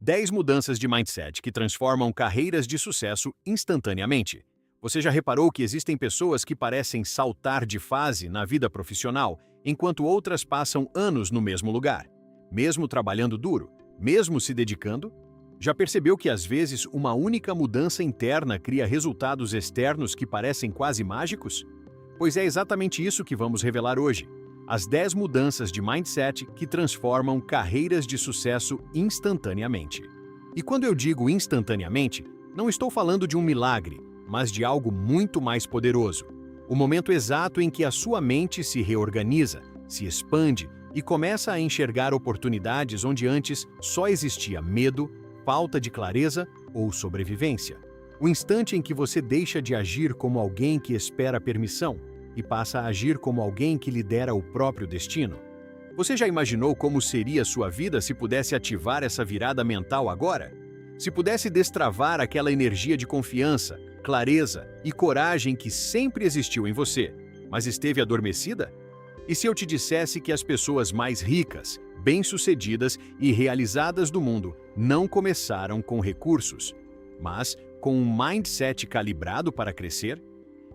10 mudanças de mindset que transformam carreiras de sucesso instantaneamente. Você já reparou que existem pessoas que parecem saltar de fase na vida profissional, enquanto outras passam anos no mesmo lugar? Mesmo trabalhando duro, mesmo se dedicando? Já percebeu que às vezes uma única mudança interna cria resultados externos que parecem quase mágicos? Pois é exatamente isso que vamos revelar hoje. As 10 mudanças de mindset que transformam carreiras de sucesso instantaneamente. E quando eu digo instantaneamente, não estou falando de um milagre, mas de algo muito mais poderoso. O momento exato em que a sua mente se reorganiza, se expande e começa a enxergar oportunidades onde antes só existia medo, falta de clareza ou sobrevivência. O instante em que você deixa de agir como alguém que espera permissão e passa a agir como alguém que lidera o próprio destino. Você já imaginou como seria sua vida se pudesse ativar essa virada mental agora? Se pudesse destravar aquela energia de confiança, clareza e coragem que sempre existiu em você, mas esteve adormecida? E se eu te dissesse que as pessoas mais ricas, bem-sucedidas e realizadas do mundo não começaram com recursos, mas com um mindset calibrado para crescer?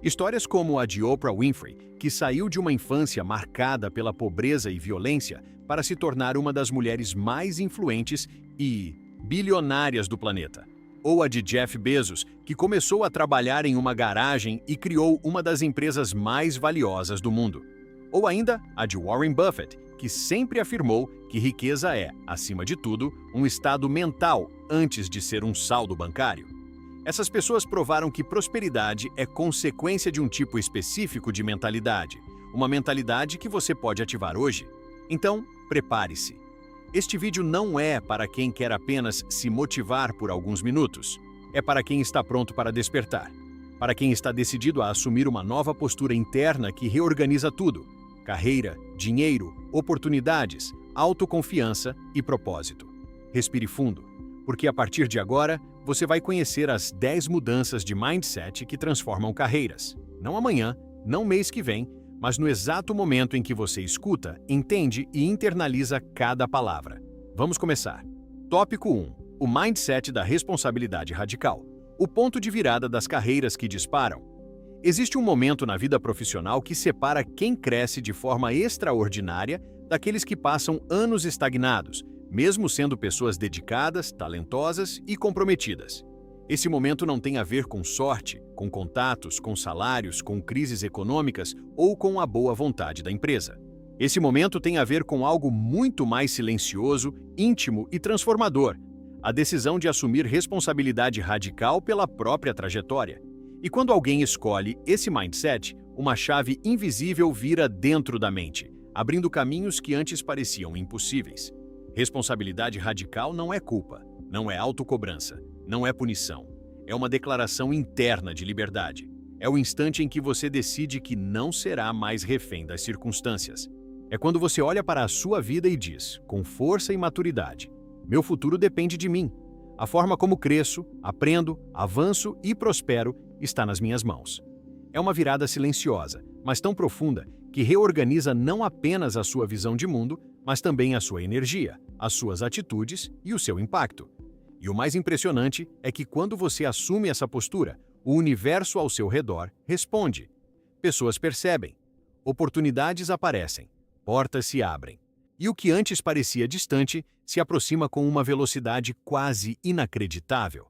Histórias como a de Oprah Winfrey, que saiu de uma infância marcada pela pobreza e violência para se tornar uma das mulheres mais influentes e bilionárias do planeta. Ou a de Jeff Bezos, que começou a trabalhar em uma garagem e criou uma das empresas mais valiosas do mundo. Ou ainda a de Warren Buffett, que sempre afirmou que riqueza é, acima de tudo, um estado mental antes de ser um saldo bancário. Essas pessoas provaram que prosperidade é consequência de um tipo específico de mentalidade, uma mentalidade que você pode ativar hoje. Então, prepare-se. Este vídeo não é para quem quer apenas se motivar por alguns minutos. É para quem está pronto para despertar. Para quem está decidido a assumir uma nova postura interna que reorganiza tudo: carreira, dinheiro, oportunidades, autoconfiança e propósito. Respire fundo, porque a partir de agora, você vai conhecer as 10 mudanças de mindset que transformam carreiras. Não amanhã, não mês que vem, mas no exato momento em que você escuta, entende e internaliza cada palavra. Vamos começar. Tópico 1. O mindset da responsabilidade radical. O ponto de virada das carreiras que disparam. Existe um momento na vida profissional que separa quem cresce de forma extraordinária daqueles que passam anos estagnados, mesmo sendo pessoas dedicadas, talentosas e comprometidas. Esse momento não tem a ver com sorte, com contatos, com salários, com crises econômicas ou com a boa vontade da empresa. Esse momento tem a ver com algo muito mais silencioso, íntimo e transformador: a decisão de assumir responsabilidade radical pela própria trajetória. E quando alguém escolhe esse mindset, uma chave invisível vira dentro da mente, abrindo caminhos que antes pareciam impossíveis. Responsabilidade radical não é culpa, não é autocobrança, não é punição. É uma declaração interna de liberdade. É o instante em que você decide que não será mais refém das circunstâncias. É quando você olha para a sua vida e diz, com força e maturidade: meu futuro depende de mim. A forma como cresço, aprendo, avanço e prospero está nas minhas mãos. É uma virada silenciosa, mas tão profunda, que reorganiza não apenas a sua visão de mundo, mas também a sua energia, as suas atitudes e o seu impacto. E o mais impressionante é que quando você assume essa postura, o universo ao seu redor responde. Pessoas percebem, oportunidades aparecem, portas se abrem. E o que antes parecia distante se aproxima com uma velocidade quase inacreditável.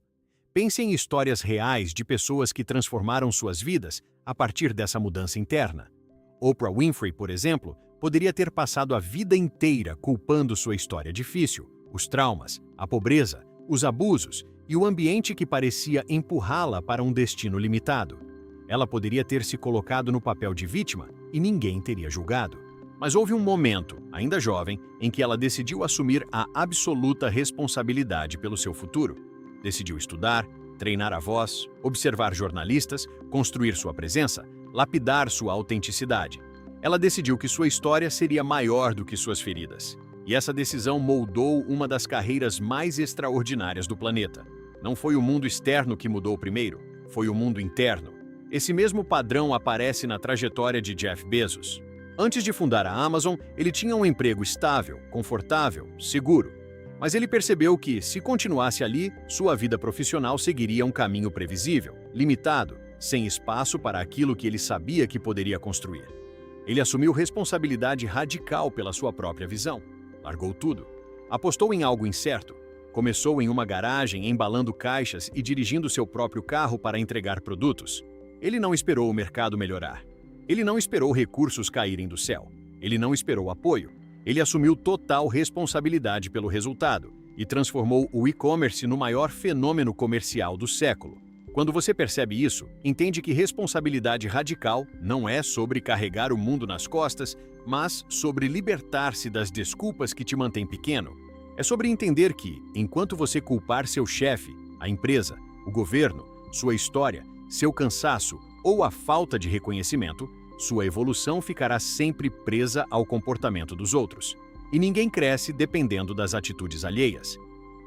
Pense em histórias reais de pessoas que transformaram suas vidas a partir dessa mudança interna. Oprah Winfrey, por exemplo, poderia ter passado a vida inteira culpando sua história difícil, os traumas, a pobreza, os abusos e o ambiente que parecia empurrá-la para um destino limitado. Ela poderia ter se colocado no papel de vítima e ninguém teria julgado. Mas houve um momento, ainda jovem, em que ela decidiu assumir a absoluta responsabilidade pelo seu futuro. Decidiu estudar, treinar a voz, observar jornalistas, construir sua presença, lapidar sua autenticidade. Ela decidiu que sua história seria maior do que suas feridas. E essa decisão moldou uma das carreiras mais extraordinárias do planeta. Não foi o mundo externo que mudou primeiro, foi o mundo interno. Esse mesmo padrão aparece na trajetória de Jeff Bezos. Antes de fundar a Amazon, ele tinha um emprego estável, confortável, seguro. Mas ele percebeu que, se continuasse ali, sua vida profissional seguiria um caminho previsível, limitado, sem espaço para aquilo que ele sabia que poderia construir. Ele assumiu responsabilidade radical pela sua própria visão. Largou tudo. Apostou em algo incerto. Começou em uma garagem, embalando caixas e dirigindo seu próprio carro para entregar produtos. Ele não esperou o mercado melhorar. Ele não esperou recursos caírem do céu. Ele não esperou apoio. Ele assumiu total responsabilidade pelo resultado e transformou o e-commerce no maior fenômeno comercial do século. Quando você percebe isso, entende que responsabilidade radical não é sobre carregar o mundo nas costas, mas sobre libertar-se das desculpas que te mantêm pequeno. É sobre entender que, enquanto você culpar seu chefe, a empresa, o governo, sua história, seu cansaço ou a falta de reconhecimento, sua evolução ficará sempre presa ao comportamento dos outros. E ninguém cresce dependendo das atitudes alheias.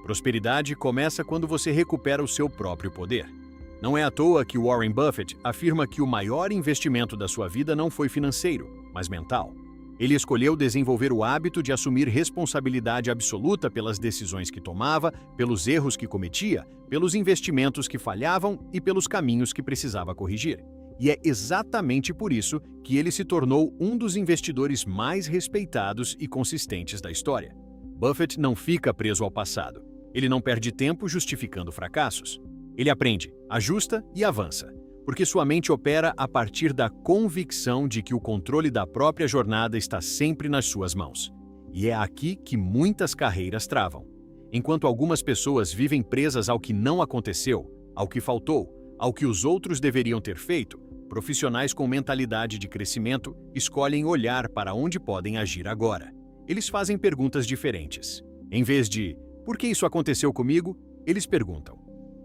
Prosperidade começa quando você recupera o seu próprio poder. Não é à toa que Warren Buffett afirma que o maior investimento da sua vida não foi financeiro, mas mental. Ele escolheu desenvolver o hábito de assumir responsabilidade absoluta pelas decisões que tomava, pelos erros que cometia, pelos investimentos que falhavam e pelos caminhos que precisava corrigir. E é exatamente por isso que ele se tornou um dos investidores mais respeitados e consistentes da história. Buffett não fica preso ao passado. Ele não perde tempo justificando fracassos. Ele aprende, ajusta e avança, porque sua mente opera a partir da convicção de que o controle da própria jornada está sempre nas suas mãos. E é aqui que muitas carreiras travam. Enquanto algumas pessoas vivem presas ao que não aconteceu, ao que faltou, ao que os outros deveriam ter feito, profissionais com mentalidade de crescimento escolhem olhar para onde podem agir agora. Eles fazem perguntas diferentes. Em vez de "por que isso aconteceu comigo?", eles perguntam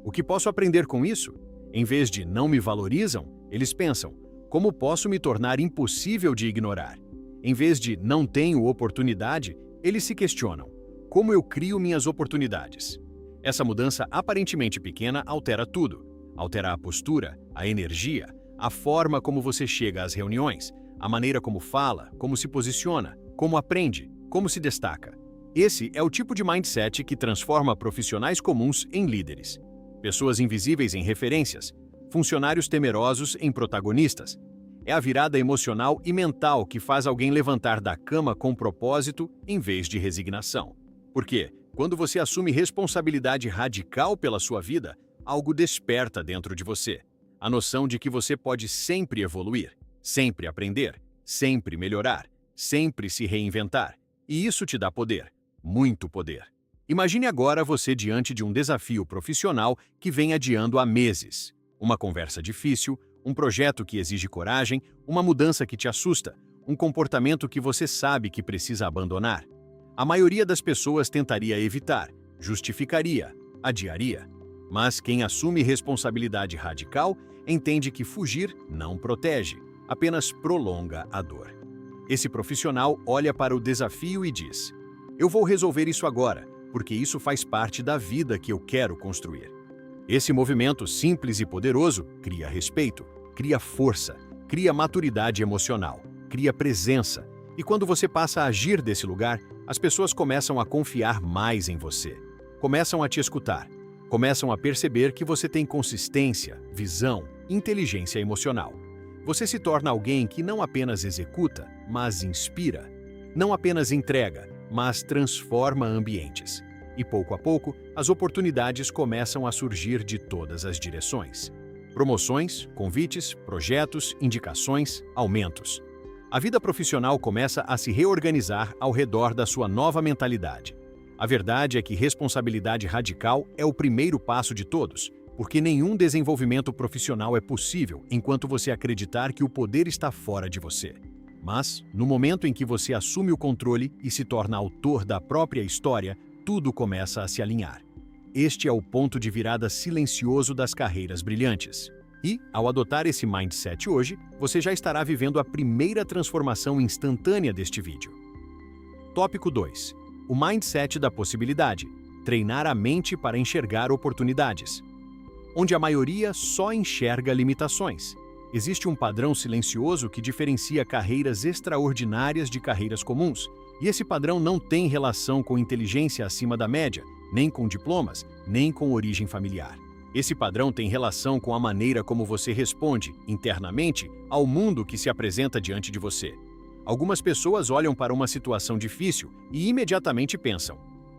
"o que posso aprender com isso?". Em vez de "não me valorizam", eles pensam "como posso me tornar impossível de ignorar?". Em vez de "não tenho oportunidade", eles se questionam "como eu crio minhas oportunidades?". Essa mudança aparentemente pequena altera tudo. Altera a postura, a energia, a forma como você chega às reuniões, a maneira como fala, como se posiciona, como aprende, como se destaca. Esse é o tipo de mindset que transforma profissionais comuns em líderes. Pessoas invisíveis em referências, funcionários temerosos em protagonistas. É a virada emocional e mental que faz alguém levantar da cama com propósito em vez de resignação. Porque, quando você assume responsabilidade radical pela sua vida, algo desperta dentro de você. A noção de que você pode sempre evoluir, sempre aprender, sempre melhorar, sempre se reinventar. E isso te dá poder, muito poder. Imagine agora você diante de um desafio profissional que vem adiando há meses. Uma conversa difícil, um projeto que exige coragem, uma mudança que te assusta, um comportamento que você sabe que precisa abandonar. A maioria das pessoas tentaria evitar, justificaria, adiaria. Mas quem assume responsabilidade radical entende que fugir não protege, apenas prolonga a dor. Esse profissional olha para o desafio e diz: "Eu vou resolver isso agora, porque isso faz parte da vida que eu quero construir". Esse movimento simples e poderoso cria respeito, cria força, cria maturidade emocional, cria presença. E quando você passa a agir desse lugar, as pessoas começam a confiar mais em você. Começam a te escutar. Começam a perceber que você tem consistência, visão, inteligência emocional. Você se torna alguém que não apenas executa, mas inspira. Não apenas entrega, mas transforma ambientes. E pouco a pouco, as oportunidades começam a surgir de todas as direções. Promoções, convites, projetos, indicações, aumentos. A vida profissional começa a se reorganizar ao redor da sua nova mentalidade. A verdade é que responsabilidade radical é o primeiro passo de todos, porque nenhum desenvolvimento profissional é possível enquanto você acreditar que o poder está fora de você. Mas, no momento em que você assume o controle e se torna autor da própria história, tudo começa a se alinhar. Este é o ponto de virada silencioso das carreiras brilhantes. E, ao adotar esse mindset hoje, você já estará vivendo a primeira transformação instantânea deste vídeo. Tópico 2. O mindset da possibilidade. Treinar a mente para enxergar oportunidades. Onde a maioria só enxerga limitações. Existe um padrão silencioso que diferencia carreiras extraordinárias de carreiras comuns E esse padrão não tem relação com inteligência acima da média, nem com diplomas, nem com origem familiar. Esse padrão tem relação com a maneira como você responde, internamente, ao mundo que se apresenta diante de você. Algumas pessoas olham para uma situação difícil e imediatamente pensam: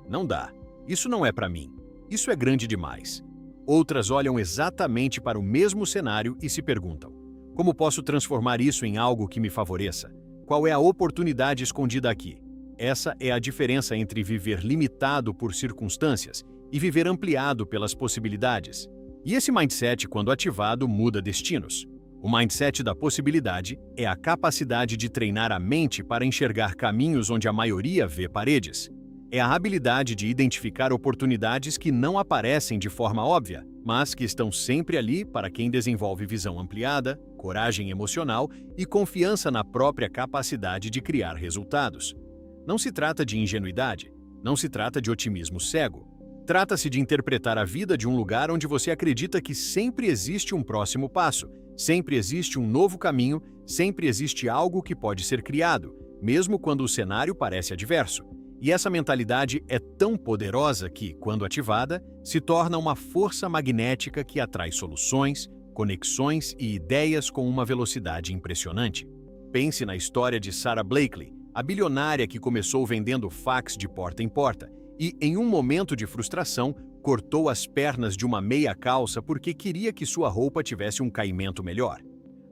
não dá, isso não é para mim, isso é grande demais. Outras olham exatamente para o mesmo cenário e se perguntam: como posso transformar isso em algo que me favoreça? Qual é a oportunidade escondida aqui? Essa é a diferença entre viver limitado por circunstâncias e viver ampliado pelas possibilidades. E esse mindset, quando ativado, muda destinos. O mindset da possibilidade é a capacidade de treinar a mente para enxergar caminhos onde a maioria vê paredes. É a habilidade de identificar oportunidades que não aparecem de forma óbvia, mas que estão sempre ali para quem desenvolve visão ampliada, coragem emocional e confiança na própria capacidade de criar resultados. Não se trata de ingenuidade, não se trata de otimismo cego. Trata-se de interpretar a vida de um lugar onde você acredita que sempre existe um próximo passo, sempre existe um novo caminho, sempre existe algo que pode ser criado, mesmo quando o cenário parece adverso. E essa mentalidade é tão poderosa que, quando ativada, se torna uma força magnética que atrai soluções, conexões e ideias com uma velocidade impressionante. Pense na história de Sara Blakely, a bilionária que começou vendendo fax de porta em porta e, em um momento de frustração, cortou as pernas de uma meia calça porque queria que sua roupa tivesse um caimento melhor.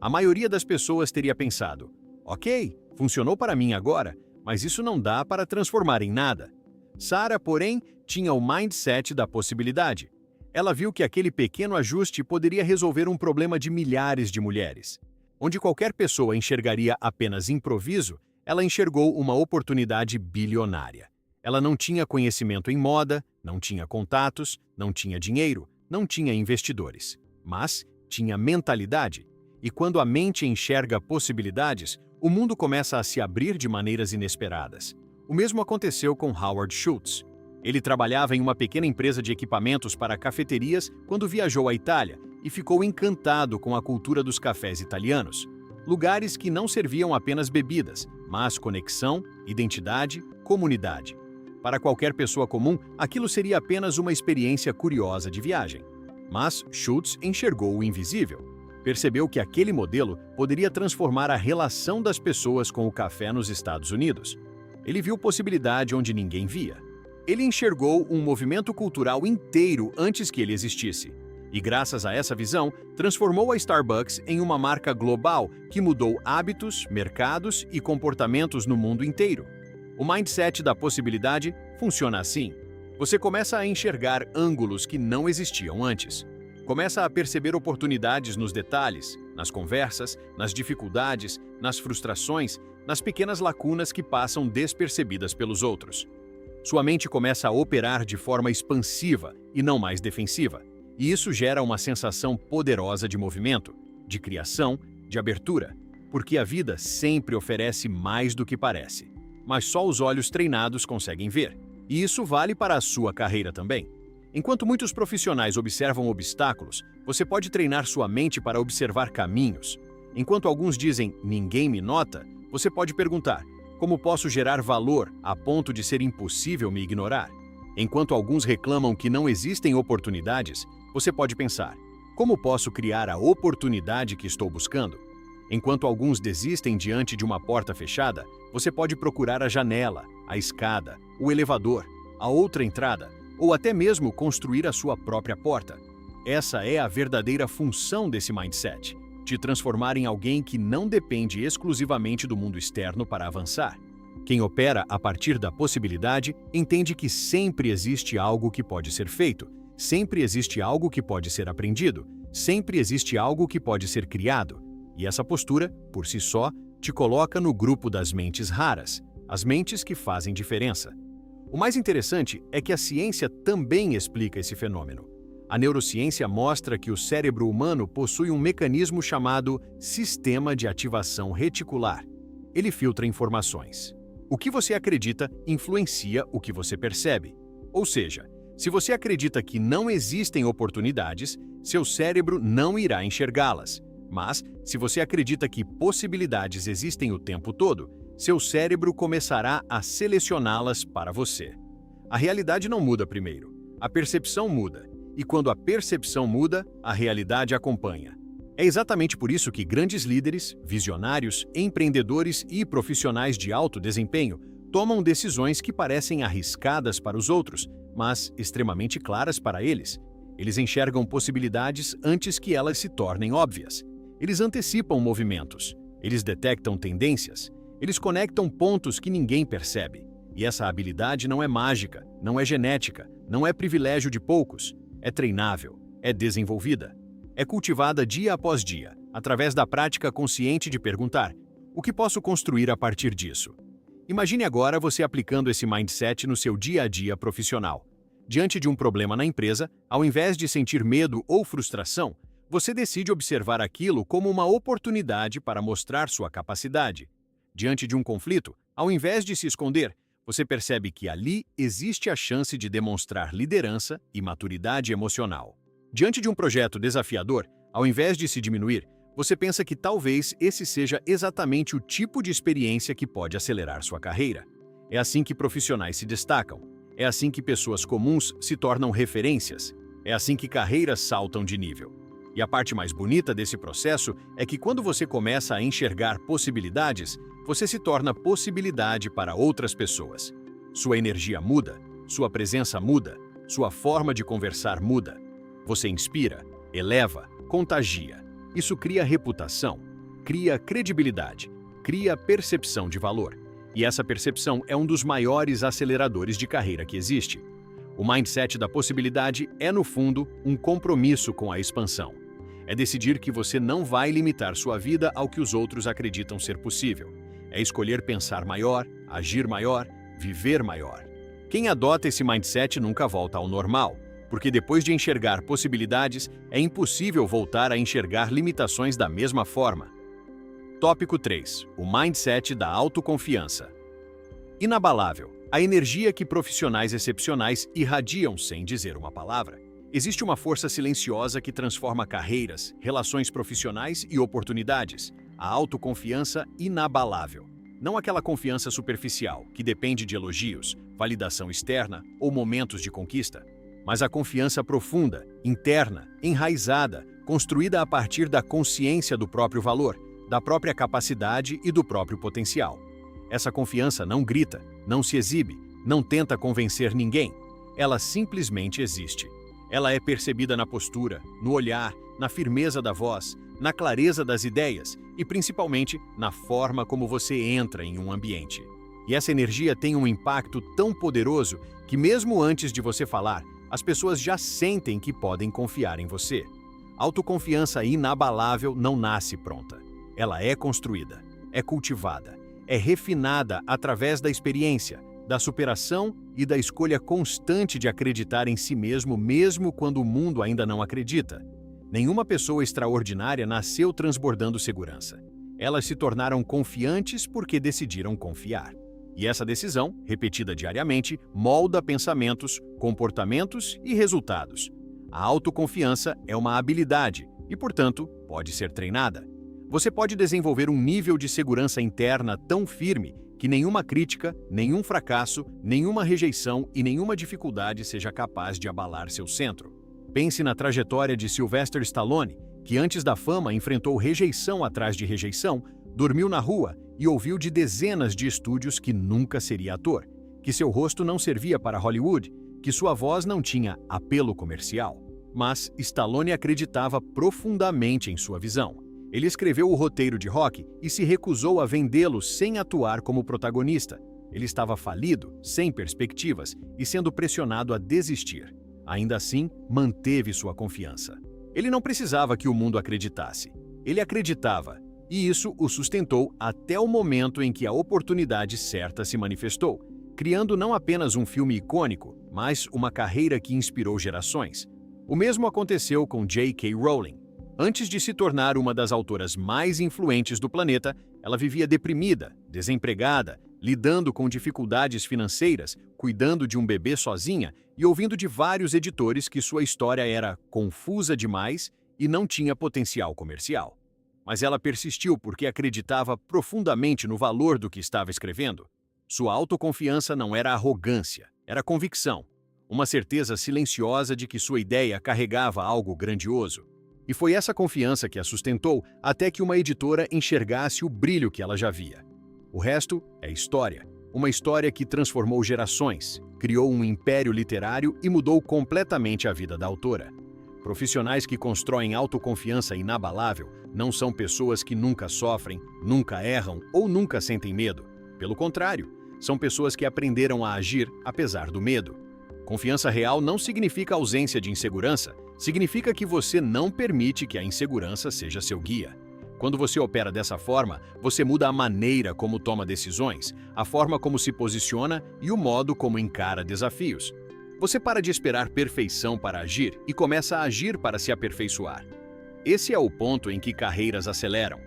A maioria das pessoas teria pensado: ok, funcionou para mim agora, mas isso não dá para transformar em nada. Sara, porém, tinha o mindset da possibilidade. Ela viu que aquele pequeno ajuste poderia resolver um problema de milhares de mulheres. Onde qualquer pessoa enxergaria apenas improviso, ela enxergou uma oportunidade bilionária. Ela não tinha conhecimento em moda, não tinha contatos, não tinha dinheiro, não tinha investidores, mas tinha mentalidade. E quando a mente enxerga possibilidades, o mundo começa a se abrir de maneiras inesperadas. O mesmo aconteceu com Howard Schultz. Ele trabalhava em uma pequena empresa de equipamentos para cafeterias quando viajou à Itália e ficou encantado com a cultura dos cafés italianos. Lugares que não serviam apenas bebidas, mas conexão, identidade, comunidade. Para qualquer pessoa comum, aquilo seria apenas uma experiência curiosa de viagem. Mas Schultz enxergou o invisível. Percebeu que aquele modelo poderia transformar a relação das pessoas com o café nos Estados Unidos. Ele viu possibilidade onde ninguém via. Ele enxergou um movimento cultural inteiro antes que ele existisse. E graças a essa visão, transformou a Starbucks em uma marca global que mudou hábitos, mercados e comportamentos no mundo inteiro. O mindset da possibilidade funciona assim. Você começa a enxergar ângulos que não existiam antes. Começa a perceber oportunidades nos detalhes, nas conversas, nas dificuldades, nas frustrações, nas pequenas lacunas que passam despercebidas pelos outros. Sua mente começa a operar de forma expansiva e não mais defensiva, e isso gera uma sensação poderosa de movimento, de criação, de abertura, porque a vida sempre oferece mais do que parece, mas só os olhos treinados conseguem ver, e isso vale para a sua carreira também. Enquanto muitos profissionais observam obstáculos, você pode treinar sua mente para observar caminhos. Enquanto alguns dizem "ninguém me nota", você pode perguntar: como posso gerar valor a ponto de ser impossível me ignorar? Enquanto alguns reclamam que não existem oportunidades, você pode pensar: como posso criar a oportunidade que estou buscando? Enquanto alguns desistem diante de uma porta fechada, você pode procurar a janela, a escada, o elevador, a outra entrada, ou até mesmo construir a sua própria porta. Essa é a verdadeira função desse mindset, te transformar em alguém que não depende exclusivamente do mundo externo para avançar. Quem opera a partir da possibilidade entende que sempre existe algo que pode ser feito, sempre existe algo que pode ser aprendido, sempre existe algo que pode ser criado. E essa postura, por si só, te coloca no grupo das mentes raras, as mentes que fazem diferença. O mais interessante é que a ciência também explica esse fenômeno. A neurociência mostra que o cérebro humano possui um mecanismo chamado sistema de ativação reticular. Ele filtra informações. O que você acredita influencia o que você percebe. Ou seja, se você acredita que não existem oportunidades, seu cérebro não irá enxergá-las. Mas, se você acredita que possibilidades existem o tempo todo, seu cérebro começará a selecioná-las para você. A realidade não muda primeiro, a percepção muda. E quando a percepção muda, a realidade acompanha. É exatamente por isso que grandes líderes, visionários, empreendedores e profissionais de alto desempenho tomam decisões que parecem arriscadas para os outros, mas extremamente claras para eles. Eles enxergam possibilidades antes que elas se tornem óbvias. Eles antecipam movimentos. Eles detectam tendências. Eles conectam pontos que ninguém percebe. E essa habilidade não é mágica, não é genética, não é privilégio de poucos. É treinável, é desenvolvida. É cultivada dia após dia, através da prática consciente de perguntar: o que posso construir a partir disso? Imagine agora você aplicando esse mindset no seu dia a dia profissional. Diante de um problema na empresa, ao invés de sentir medo ou frustração, você decide observar aquilo como uma oportunidade para mostrar sua capacidade. Diante de um conflito, ao invés de se esconder, você percebe que ali existe a chance de demonstrar liderança e maturidade emocional. Diante de um projeto desafiador, ao invés de se diminuir, você pensa que talvez esse seja exatamente o tipo de experiência que pode acelerar sua carreira. É assim que profissionais se destacam. É assim que pessoas comuns se tornam referências. É assim que carreiras saltam de nível. E a parte mais bonita desse processo é que quando você começa a enxergar possibilidades, você se torna possibilidade para outras pessoas. Sua energia muda, sua presença muda, sua forma de conversar muda. Você inspira, eleva, contagia. Isso cria reputação, cria credibilidade, cria percepção de valor. E essa percepção é um dos maiores aceleradores de carreira que existe. O mindset da possibilidade é, no fundo, um compromisso com a expansão. É decidir que você não vai limitar sua vida ao que os outros acreditam ser possível. É escolher pensar maior, agir maior, viver maior. Quem adota esse mindset nunca volta ao normal, porque depois de enxergar possibilidades, é impossível voltar a enxergar limitações da mesma forma. Tópico 3. O mindset da autoconfiança. Inabalável. A energia que profissionais excepcionais irradiam sem dizer uma palavra. Existe uma força silenciosa que transforma carreiras, relações profissionais e oportunidades. A autoconfiança inabalável. Não aquela confiança superficial, que depende de elogios, validação externa ou momentos de conquista, mas a confiança profunda, interna, enraizada, construída a partir da consciência do próprio valor, da própria capacidade e do próprio potencial. Essa confiança não grita, não se exibe, não tenta convencer ninguém. Ela simplesmente existe. Ela é percebida na postura, no olhar, na firmeza da voz, na clareza das ideias e, principalmente, na forma como você entra em um ambiente. E essa energia tem um impacto tão poderoso que, mesmo antes de você falar, as pessoas já sentem que podem confiar em você. Autoconfiança inabalável não nasce pronta. Ela é construída, é cultivada, é refinada através da experiência, da superação e da escolha constante de acreditar em si mesmo quando o mundo ainda não acredita. Nenhuma pessoa extraordinária nasceu transbordando segurança. Elas se tornaram confiantes porque decidiram confiar. E essa decisão, repetida diariamente, molda pensamentos, comportamentos e resultados. A autoconfiança é uma habilidade e, portanto, pode ser treinada. Você pode desenvolver um nível de segurança interna tão firme que nenhuma crítica, nenhum fracasso, nenhuma rejeição e nenhuma dificuldade seja capaz de abalar seu centro. Pense na trajetória de Sylvester Stallone, que antes da fama enfrentou rejeição atrás de rejeição, dormiu na rua e ouviu de dezenas de estúdios que nunca seria ator, que seu rosto não servia para Hollywood, que sua voz não tinha apelo comercial. Mas Stallone acreditava profundamente em sua visão. Ele escreveu o roteiro de Rocky e se recusou a vendê-lo sem atuar como protagonista. Ele estava falido, sem perspectivas e sendo pressionado a desistir. Ainda assim, manteve sua confiança. Ele não precisava que o mundo acreditasse. Ele acreditava, e isso o sustentou até o momento em que a oportunidade certa se manifestou, criando não apenas um filme icônico, mas uma carreira que inspirou gerações. O mesmo aconteceu com J.K. Rowling. Antes de se tornar uma das autoras mais influentes do planeta, ela vivia deprimida, desempregada, lidando com dificuldades financeiras, cuidando de um bebê sozinha e ouvindo de vários editores que sua história era confusa demais e não tinha potencial comercial. mas ela persistiu porque acreditava profundamente no valor do que estava escrevendo. Sua autoconfiança não era arrogância, era convicção, uma certeza silenciosa de que sua ideia carregava algo grandioso. E foi essa confiança que a sustentou até que uma editora enxergasse o brilho que ela já via. O resto é história. Uma história que transformou gerações, criou um império literário e mudou completamente a vida da autora. Profissionais que constroem autoconfiança inabalável não são pessoas que nunca sofrem, nunca erram ou nunca sentem medo. Pelo contrário, são pessoas que aprenderam a agir apesar do medo. Confiança real não significa ausência de insegurança, significa que você não permite que a insegurança seja seu guia. Quando você opera dessa forma, você muda a maneira como toma decisões, a forma como se posiciona e o modo como encara desafios. Você para de esperar perfeição para agir e começa a agir para se aperfeiçoar. Esse é o ponto em que carreiras aceleram.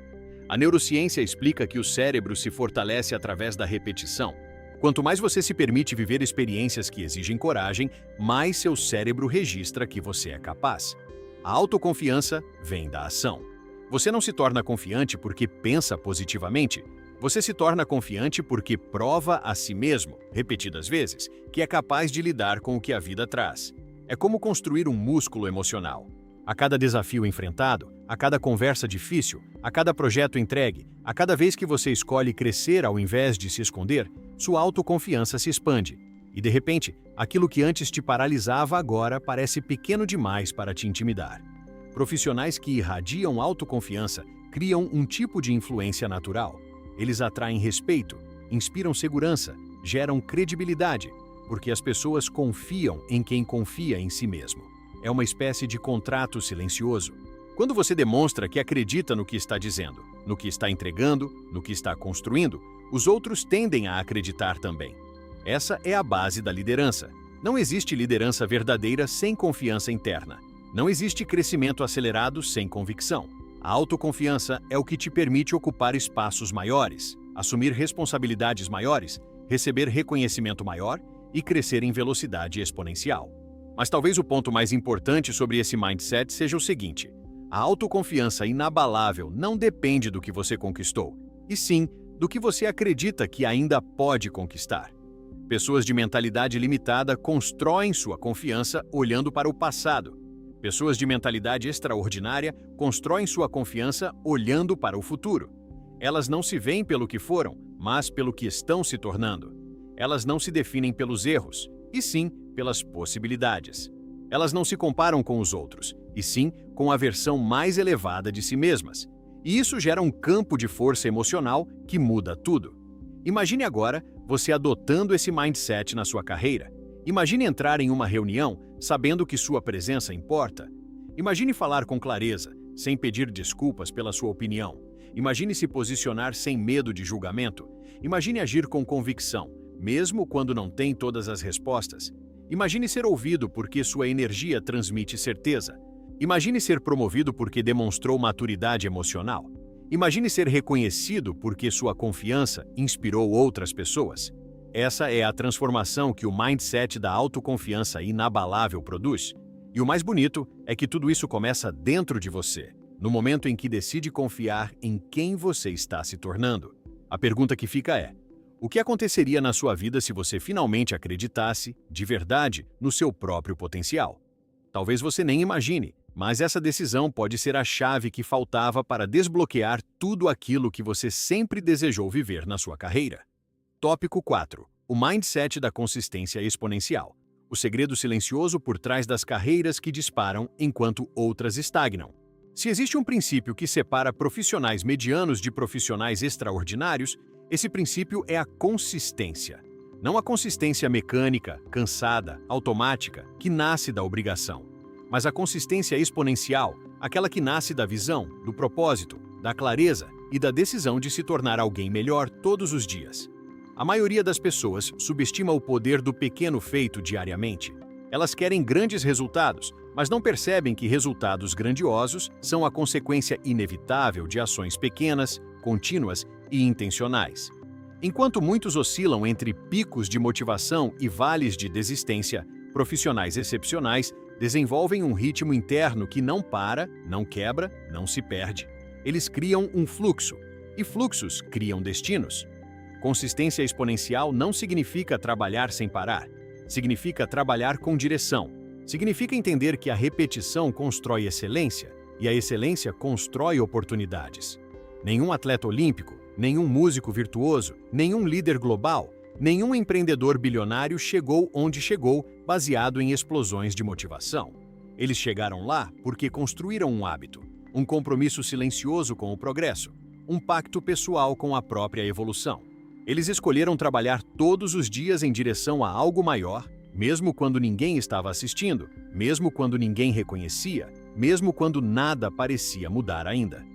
A neurociência explica que o cérebro se fortalece através da repetição. Quanto mais você se permite viver experiências que exigem coragem, mais seu cérebro registra que você é capaz. A autoconfiança vem da ação. Você não se torna confiante porque pensa positivamente. Você se torna confiante porque prova a si mesmo, repetidas vezes, que é capaz de lidar com o que a vida traz. É como construir um músculo emocional. A cada desafio enfrentado, a cada conversa difícil, a cada projeto entregue, a cada vez que você escolhe crescer ao invés de se esconder, sua autoconfiança se expande. E de repente, aquilo que antes te paralisava agora parece pequeno demais para te intimidar. Profissionais que irradiam autoconfiança criam um tipo de influência natural. Eles atraem respeito, inspiram segurança, geram credibilidade, porque as pessoas confiam em quem confia em si mesmo. É uma espécie de contrato silencioso. Quando você demonstra que acredita no que está dizendo, no que está entregando, no que está construindo, os outros tendem a acreditar também. Essa é a base da liderança. Não existe liderança verdadeira sem confiança interna. Não existe crescimento acelerado sem convicção. A autoconfiança é o que te permite ocupar espaços maiores, assumir responsabilidades maiores, receber reconhecimento maior e crescer em velocidade exponencial. Mas talvez o ponto mais importante sobre esse mindset seja o seguinte: a autoconfiança inabalável não depende do que você conquistou, e sim do que você acredita que ainda pode conquistar. Pessoas de mentalidade limitada constroem sua confiança olhando para o passado. Pessoas de mentalidade extraordinária constroem sua confiança olhando para o futuro. Elas não se veem pelo que foram, mas pelo que estão se tornando. Elas não se definem pelos erros, e sim pelas possibilidades. Elas não se comparam com os outros, e sim com a versão mais elevada de si mesmas. E isso gera um campo de força emocional que muda tudo. Imagine agora você adotando esse mindset na sua carreira. Imagine entrar em uma reunião sabendo que sua presença importa. Imagine falar com clareza, sem pedir desculpas pela sua opinião. Imagine se posicionar sem medo de julgamento. Imagine agir com convicção, mesmo quando não tem todas as respostas. Imagine ser ouvido porque sua energia transmite certeza. Imagine ser promovido porque demonstrou maturidade emocional. Imagine ser reconhecido porque sua confiança inspirou outras pessoas. Essa é a transformação que o mindset da autoconfiança inabalável produz. E o mais bonito é que tudo isso começa dentro de você, no momento em que decide confiar em quem você está se tornando. A pergunta que fica é: o que aconteceria na sua vida se você finalmente acreditasse, de verdade, no seu próprio potencial? Talvez você nem imagine, mas essa decisão pode ser a chave que faltava para desbloquear tudo aquilo que você sempre desejou viver na sua carreira. Tópico 4. O mindset da consistência exponencial. O segredo silencioso por trás das carreiras que disparam enquanto outras estagnam. Se existe um princípio que separa profissionais medianos de profissionais extraordinários, esse princípio é a consistência. Não a consistência mecânica, cansada, automática, que nasce da obrigação, mas a consistência exponencial, aquela que nasce da visão, do propósito, da clareza e da decisão de se tornar alguém melhor todos os dias. A maioria das pessoas subestima o poder do pequeno feito diariamente. Elas querem grandes resultados, mas não percebem que resultados grandiosos são a consequência inevitável de ações pequenas, contínuas e intencionais. Enquanto muitos oscilam entre picos de motivação e vales de desistência, profissionais excepcionais desenvolvem um ritmo interno que não para, não quebra, não se perde. Eles criam um fluxo, e fluxos criam destinos. Consistência exponencial não significa trabalhar sem parar. Significa trabalhar com direção. Significa entender que a repetição constrói excelência, e a excelência constrói oportunidades. Nenhum atleta olímpico, nenhum músico virtuoso, nenhum líder global, nenhum empreendedor bilionário chegou onde chegou baseado em explosões de motivação. Eles chegaram lá porque construíram um hábito, um compromisso silencioso com o progresso, um pacto pessoal com a própria evolução. Eles escolheram trabalhar todos os dias em direção a algo maior, mesmo quando ninguém estava assistindo, mesmo quando ninguém reconhecia, mesmo quando nada parecia mudar ainda.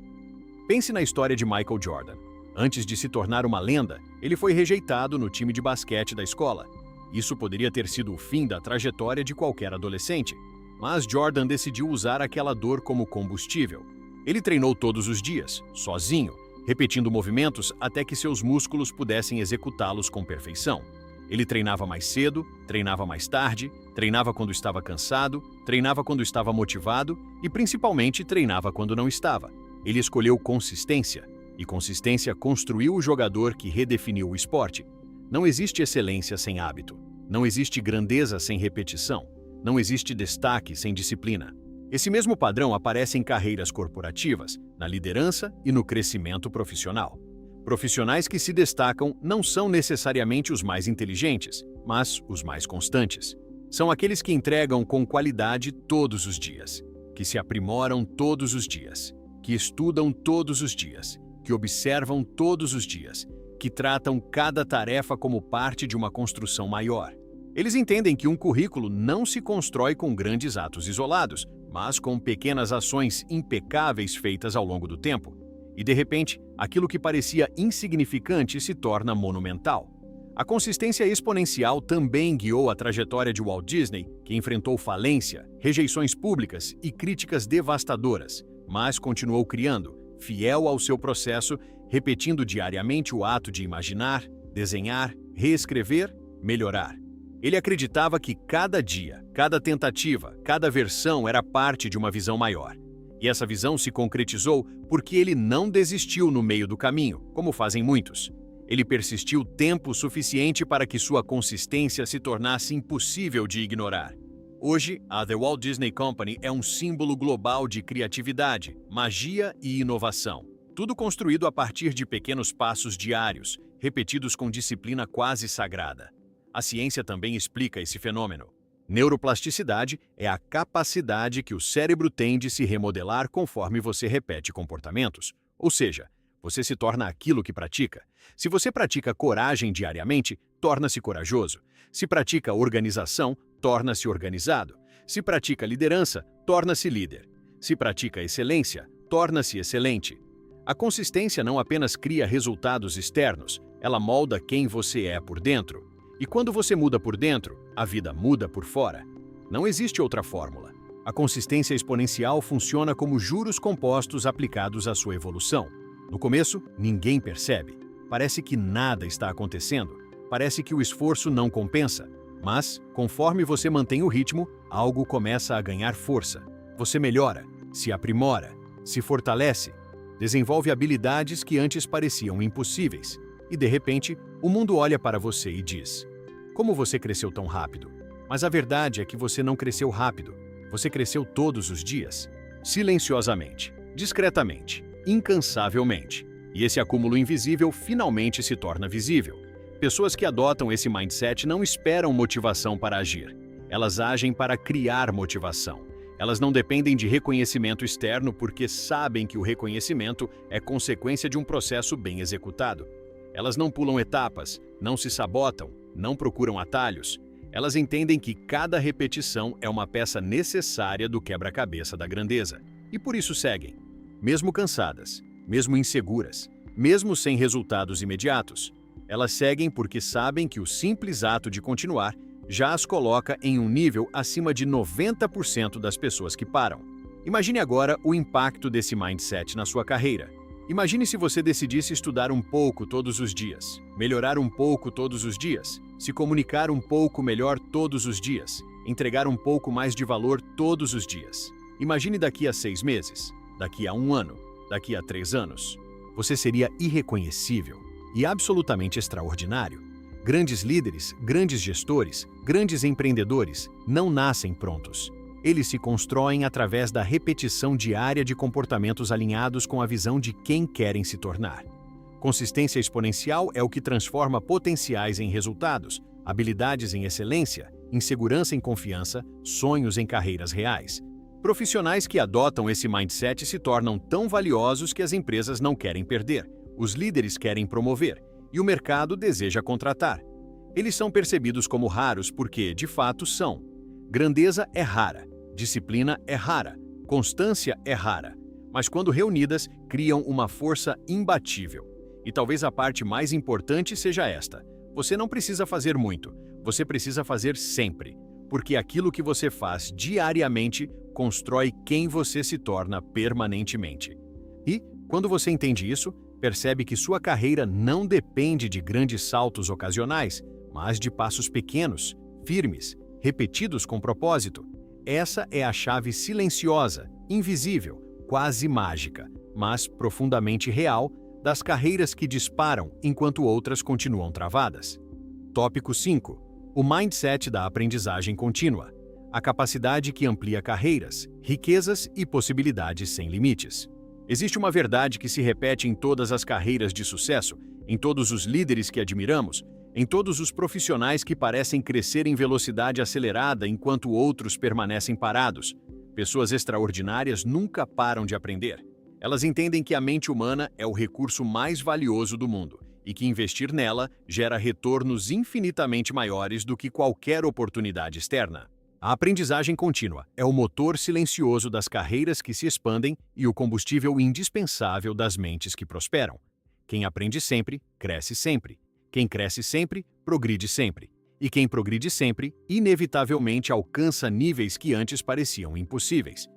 Pense na história de Michael Jordan. Antes de se tornar uma lenda, ele foi rejeitado no time de basquete da escola. Isso poderia ter sido o fim da trajetória de qualquer adolescente, mas Jordan decidiu usar aquela dor como combustível. Ele treinou todos os dias, sozinho, repetindo movimentos até que seus músculos pudessem executá-los com perfeição. Ele treinava mais cedo, treinava mais tarde, treinava quando estava cansado, treinava quando estava motivado e, principalmente, treinava quando não estava. Ele escolheu consistência, e consistência construiu o jogador que redefiniu o esporte. Não existe excelência sem hábito. Não existe grandeza sem repetição. Não existe destaque sem disciplina. Esse mesmo padrão aparece em carreiras corporativas, na liderança e no crescimento profissional. Profissionais que se destacam não são necessariamente os mais inteligentes, mas os mais constantes. São aqueles que entregam com qualidade todos os dias, que se aprimoram todos os dias, que estudam todos os dias, que observam todos os dias, que tratam cada tarefa como parte de uma construção maior. Eles entendem que um currículo não se constrói com grandes atos isolados, mas com pequenas ações impecáveis feitas ao longo do tempo. E, de repente, aquilo que parecia insignificante se torna monumental. A consistência exponencial também guiou a trajetória de Walt Disney, que enfrentou falência, rejeições públicas e críticas devastadoras, mas continuou criando, fiel ao seu processo, repetindo diariamente o ato de imaginar, desenhar, reescrever, melhorar. Ele acreditava que cada dia, cada tentativa, cada versão era parte de uma visão maior. E essa visão se concretizou porque ele não desistiu no meio do caminho, como fazem muitos. Ele persistiu tempo suficiente para que sua consistência se tornasse impossível de ignorar. Hoje, a The Walt Disney Company é um símbolo global de criatividade, magia e inovação. Tudo construído a partir de pequenos passos diários, repetidos com disciplina quase sagrada. A ciência também explica esse fenômeno. Neuroplasticidade é a capacidade que o cérebro tem de se remodelar conforme você repete comportamentos. Ou seja, você se torna aquilo que pratica. Se você pratica coragem diariamente, torna-se corajoso. Se pratica organização, torna-se organizado. Se pratica liderança, torna-se líder. Se pratica excelência, torna-se excelente. A consistência não apenas cria resultados externos, ela molda quem você é por dentro. E quando você muda por dentro, a vida muda por fora. Não existe outra fórmula. A consistência exponencial funciona como juros compostos aplicados à sua evolução. No começo, ninguém percebe. Parece que nada está acontecendo. Parece que o esforço não compensa. Mas, conforme você mantém o ritmo, algo começa a ganhar força. Você melhora, se aprimora, se fortalece, desenvolve habilidades que antes pareciam impossíveis. E, de repente, o mundo olha para você e diz: como você cresceu tão rápido? Mas a verdade é que você não cresceu rápido. Você cresceu todos os dias, silenciosamente, discretamente, incansavelmente. E esse acúmulo invisível finalmente se torna visível. Pessoas que adotam esse mindset não esperam motivação para agir. Elas agem para criar motivação. Elas não dependem de reconhecimento externo porque sabem que o reconhecimento é consequência de um processo bem executado. Elas não pulam etapas, não se sabotam, não procuram atalhos. Elas entendem que cada repetição é uma peça necessária do quebra-cabeça da grandeza. E por isso seguem, mesmo cansadas, mesmo inseguras, mesmo sem resultados imediatos. Elas seguem porque sabem que o simples ato de continuar já as coloca em um nível acima de 90% das pessoas que param. Imagine agora o impacto desse mindset na sua carreira. Imagine se você decidisse estudar um pouco todos os dias, melhorar um pouco todos os dias, se comunicar um pouco melhor todos os dias, entregar um pouco mais de valor todos os dias. Imagine daqui a 6 meses, daqui a 1 ano, daqui a 3 anos? Você seria irreconhecível e absolutamente extraordinário. Grandes líderes, grandes gestores, grandes empreendedores não nascem prontos. Eles se constroem através da repetição diária de comportamentos alinhados com a visão de quem querem se tornar. Consistência exponencial é o que transforma potenciais em resultados, habilidades em excelência, insegurança em confiança, sonhos em carreiras reais. Profissionais que adotam esse mindset se tornam tão valiosos que as empresas não querem perder, os líderes querem promover e o mercado deseja contratar. Eles são percebidos como raros porque, de fato, são. Grandeza é rara, disciplina é rara, constância é rara, mas quando reunidas, criam uma força imbatível. E talvez a parte mais importante seja esta: você não precisa fazer muito, você precisa fazer sempre, porque aquilo que você faz diariamente constrói quem você se torna permanentemente. E, quando você entende isso, percebe que sua carreira não depende de grandes saltos ocasionais, mas de passos pequenos, firmes, repetidos com propósito. Essa é a chave silenciosa, invisível, quase mágica, mas profundamente real, das carreiras que disparam enquanto outras continuam travadas. Tópico 5. O mindset da aprendizagem contínua. A capacidade que amplia carreiras, riquezas e possibilidades sem limites. Existe uma verdade que se repete em todas as carreiras de sucesso, em todos os líderes que admiramos, em todos os profissionais que parecem crescer em velocidade acelerada enquanto outros permanecem parados. Pessoas extraordinárias nunca param de aprender. Elas entendem que a mente humana é o recurso mais valioso do mundo e que investir nela gera retornos infinitamente maiores do que qualquer oportunidade externa. A aprendizagem contínua é o motor silencioso das carreiras que se expandem e o combustível indispensável das mentes que prosperam. Quem aprende sempre, cresce sempre. Quem cresce sempre, progride sempre. E quem progride sempre, inevitavelmente alcança níveis que antes pareciam impossíveis.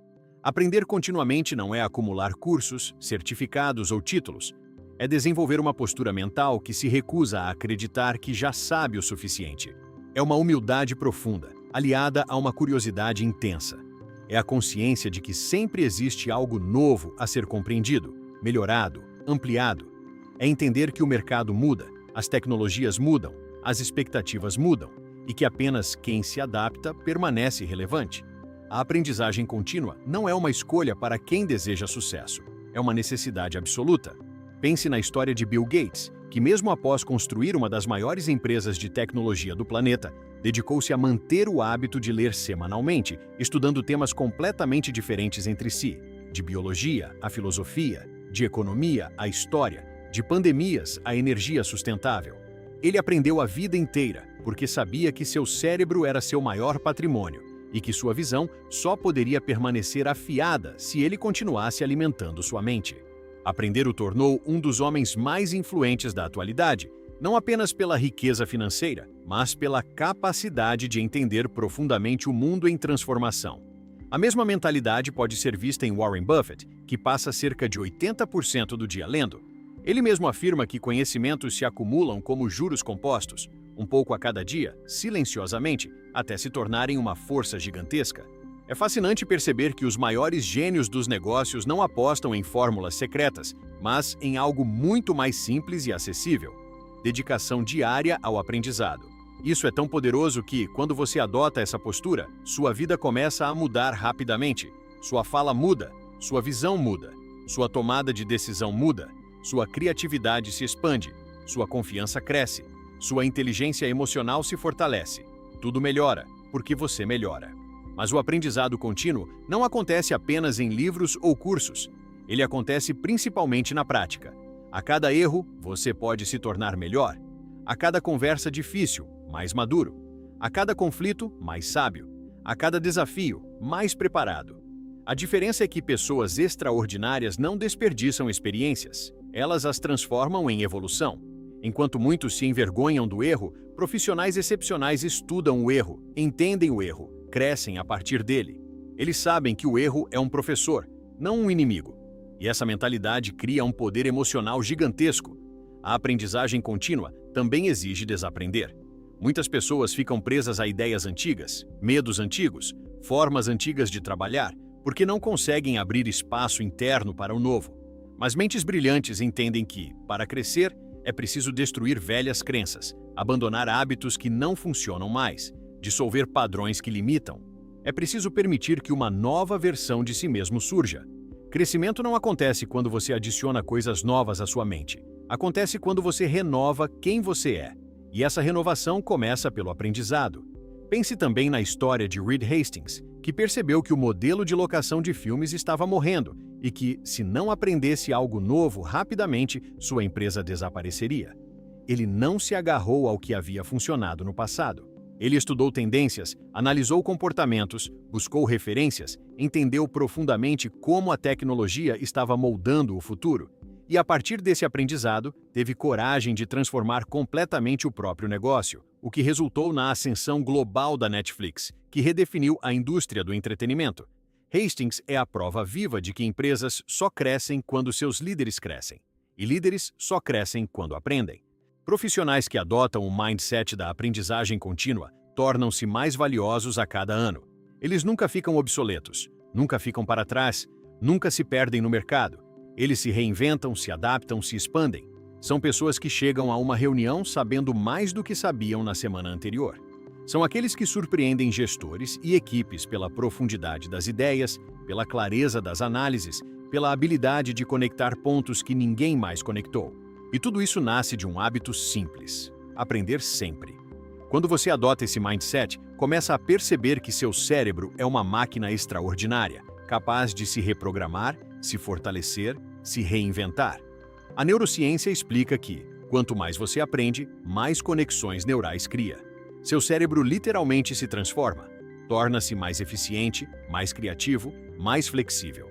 Aprender continuamente não é acumular cursos, certificados ou títulos. É desenvolver uma postura mental que se recusa a acreditar que já sabe o suficiente. É uma humildade profunda, aliada a uma curiosidade intensa. É a consciência de que sempre existe algo novo a ser compreendido, melhorado, ampliado. É entender que o mercado muda, as tecnologias mudam, as expectativas mudam, e que apenas quem se adapta permanece relevante. A aprendizagem contínua não é uma escolha para quem deseja sucesso, é uma necessidade absoluta. Pense na história de Bill Gates, que mesmo após construir uma das maiores empresas de tecnologia do planeta, dedicou-se a manter o hábito de ler semanalmente, estudando temas completamente diferentes entre si, de biologia à filosofia, de economia à história, de pandemias à energia sustentável. Ele aprendeu a vida inteira, porque sabia que seu cérebro era seu maior patrimônio e que sua visão só poderia permanecer afiada se ele continuasse alimentando sua mente. Aprender o tornou um dos homens mais influentes da atualidade, não apenas pela riqueza financeira, mas pela capacidade de entender profundamente o mundo em transformação. A mesma mentalidade pode ser vista em Warren Buffett, que passa cerca de 80% do dia lendo. Ele mesmo afirma que conhecimentos se acumulam como juros compostos, um pouco a cada dia, silenciosamente, até se tornarem uma força gigantesca. É fascinante perceber que os maiores gênios dos negócios não apostam em fórmulas secretas, mas em algo muito mais simples e acessível: dedicação diária ao aprendizado. Isso é tão poderoso que, quando você adota essa postura, sua vida começa a mudar rapidamente. Sua fala muda, sua visão muda, sua tomada de decisão muda, sua criatividade se expande, sua confiança cresce, sua inteligência emocional se fortalece. Tudo melhora, porque você melhora. Mas o aprendizado contínuo não acontece apenas em livros ou cursos. Ele acontece principalmente na prática. A cada erro, você pode se tornar melhor. A cada conversa difícil, mais maduro. A cada conflito, mais sábio. A cada desafio, mais preparado. A diferença é que pessoas extraordinárias não desperdiçam experiências. Elas as transformam em evolução. Enquanto muitos se envergonham do erro, profissionais excepcionais estudam o erro, entendem o erro, crescem a partir dele. Eles sabem que o erro é um professor, não um inimigo. E essa mentalidade cria um poder emocional gigantesco. A aprendizagem contínua também exige desaprender. Muitas pessoas ficam presas a ideias antigas, medos antigos, formas antigas de trabalhar, porque não conseguem abrir espaço interno para o novo. Mas mentes brilhantes entendem que, para crescer, é preciso destruir velhas crenças, abandonar hábitos que não funcionam mais, dissolver padrões que limitam. É preciso permitir que uma nova versão de si mesmo surja. Crescimento não acontece quando você adiciona coisas novas à sua mente. Acontece quando você renova quem você é. E essa renovação começa pelo aprendizado. Pense também na história de Reed Hastings, que percebeu que o modelo de locação de filmes estava morrendo e que, se não aprendesse algo novo rapidamente, sua empresa desapareceria. Ele não se agarrou ao que havia funcionado no passado. Ele estudou tendências, analisou comportamentos, buscou referências, entendeu profundamente como a tecnologia estava moldando o futuro. E, a partir desse aprendizado, teve coragem de transformar completamente o próprio negócio, o que resultou na ascensão global da Netflix, que redefiniu a indústria do entretenimento. Hastings é a prova viva de que empresas só crescem quando seus líderes crescem, e líderes só crescem quando aprendem. Profissionais que adotam o mindset da aprendizagem contínua tornam-se mais valiosos a cada ano. Eles nunca ficam obsoletos, nunca ficam para trás, nunca se perdem no mercado. Eles se reinventam, se adaptam, se expandem. São pessoas que chegam a uma reunião sabendo mais do que sabiam na semana anterior. São aqueles que surpreendem gestores e equipes pela profundidade das ideias, pela clareza das análises, pela habilidade de conectar pontos que ninguém mais conectou. E tudo isso nasce de um hábito simples: aprender sempre. Quando você adota esse mindset, começa a perceber que seu cérebro é uma máquina extraordinária, capaz de se reprogramar, se fortalecer, se reinventar. A neurociência explica que, quanto mais você aprende, mais conexões neurais cria. Seu cérebro literalmente se transforma, torna-se mais eficiente, mais criativo, mais flexível.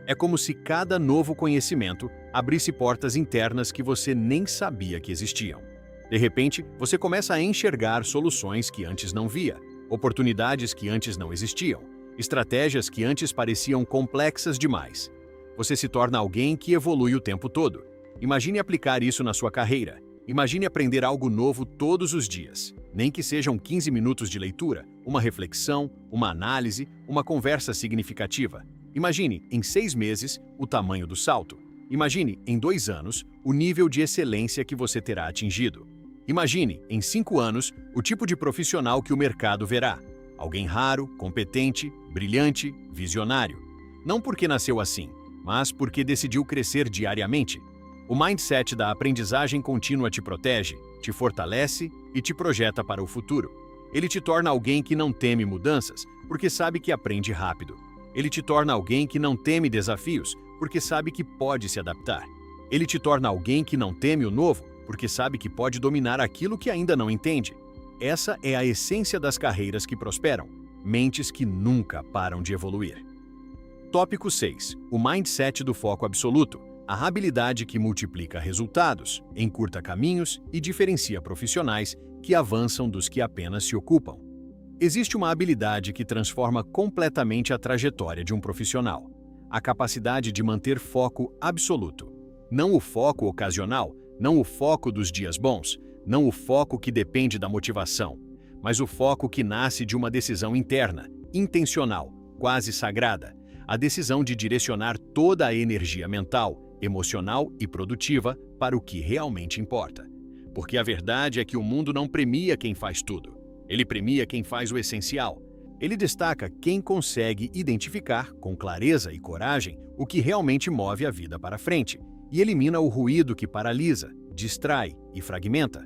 É como se cada novo conhecimento abrisse portas internas que você nem sabia que existiam. De repente, você começa a enxergar soluções que antes não via, oportunidades que antes não existiam, estratégias que antes pareciam complexas demais. Você se torna alguém que evolui o tempo todo. Imagine aplicar isso na sua carreira. Imagine aprender algo novo todos os dias. Nem que sejam 15 minutos de leitura, uma reflexão, uma análise, uma conversa significativa. Imagine, em 6 meses, o tamanho do salto. Imagine, em 2 anos, o nível de excelência que você terá atingido. Imagine, em 5 anos, o tipo de profissional que o mercado verá. Alguém raro, competente, brilhante, visionário. Não porque nasceu assim, mas porque decidiu crescer diariamente. O mindset da aprendizagem contínua te protege, te fortalece e te projeta para o futuro. Ele te torna alguém que não teme mudanças, porque sabe que aprende rápido. Ele te torna alguém que não teme desafios, porque sabe que pode se adaptar. Ele te torna alguém que não teme o novo, porque sabe que pode dominar aquilo que ainda não entende. Essa é a essência das carreiras que prosperam, mentes que nunca param de evoluir. Tópico 6. O mindset do foco absoluto. A habilidade que multiplica resultados, encurta caminhos e diferencia profissionais que avançam dos que apenas se ocupam. Existe uma habilidade que transforma completamente a trajetória de um profissional: a capacidade de manter foco absoluto. Não o foco ocasional, não o foco dos dias bons, não o foco que depende da motivação, mas o foco que nasce de uma decisão interna, intencional, quase sagrada, a decisão de direcionar toda a energia mental, emocional e produtiva para o que realmente importa. Porque a verdade é que o mundo não premia quem faz tudo. Ele premia quem faz o essencial. Ele destaca quem consegue identificar, com clareza e coragem, o que realmente move a vida para frente e elimina o ruído que paralisa, distrai e fragmenta.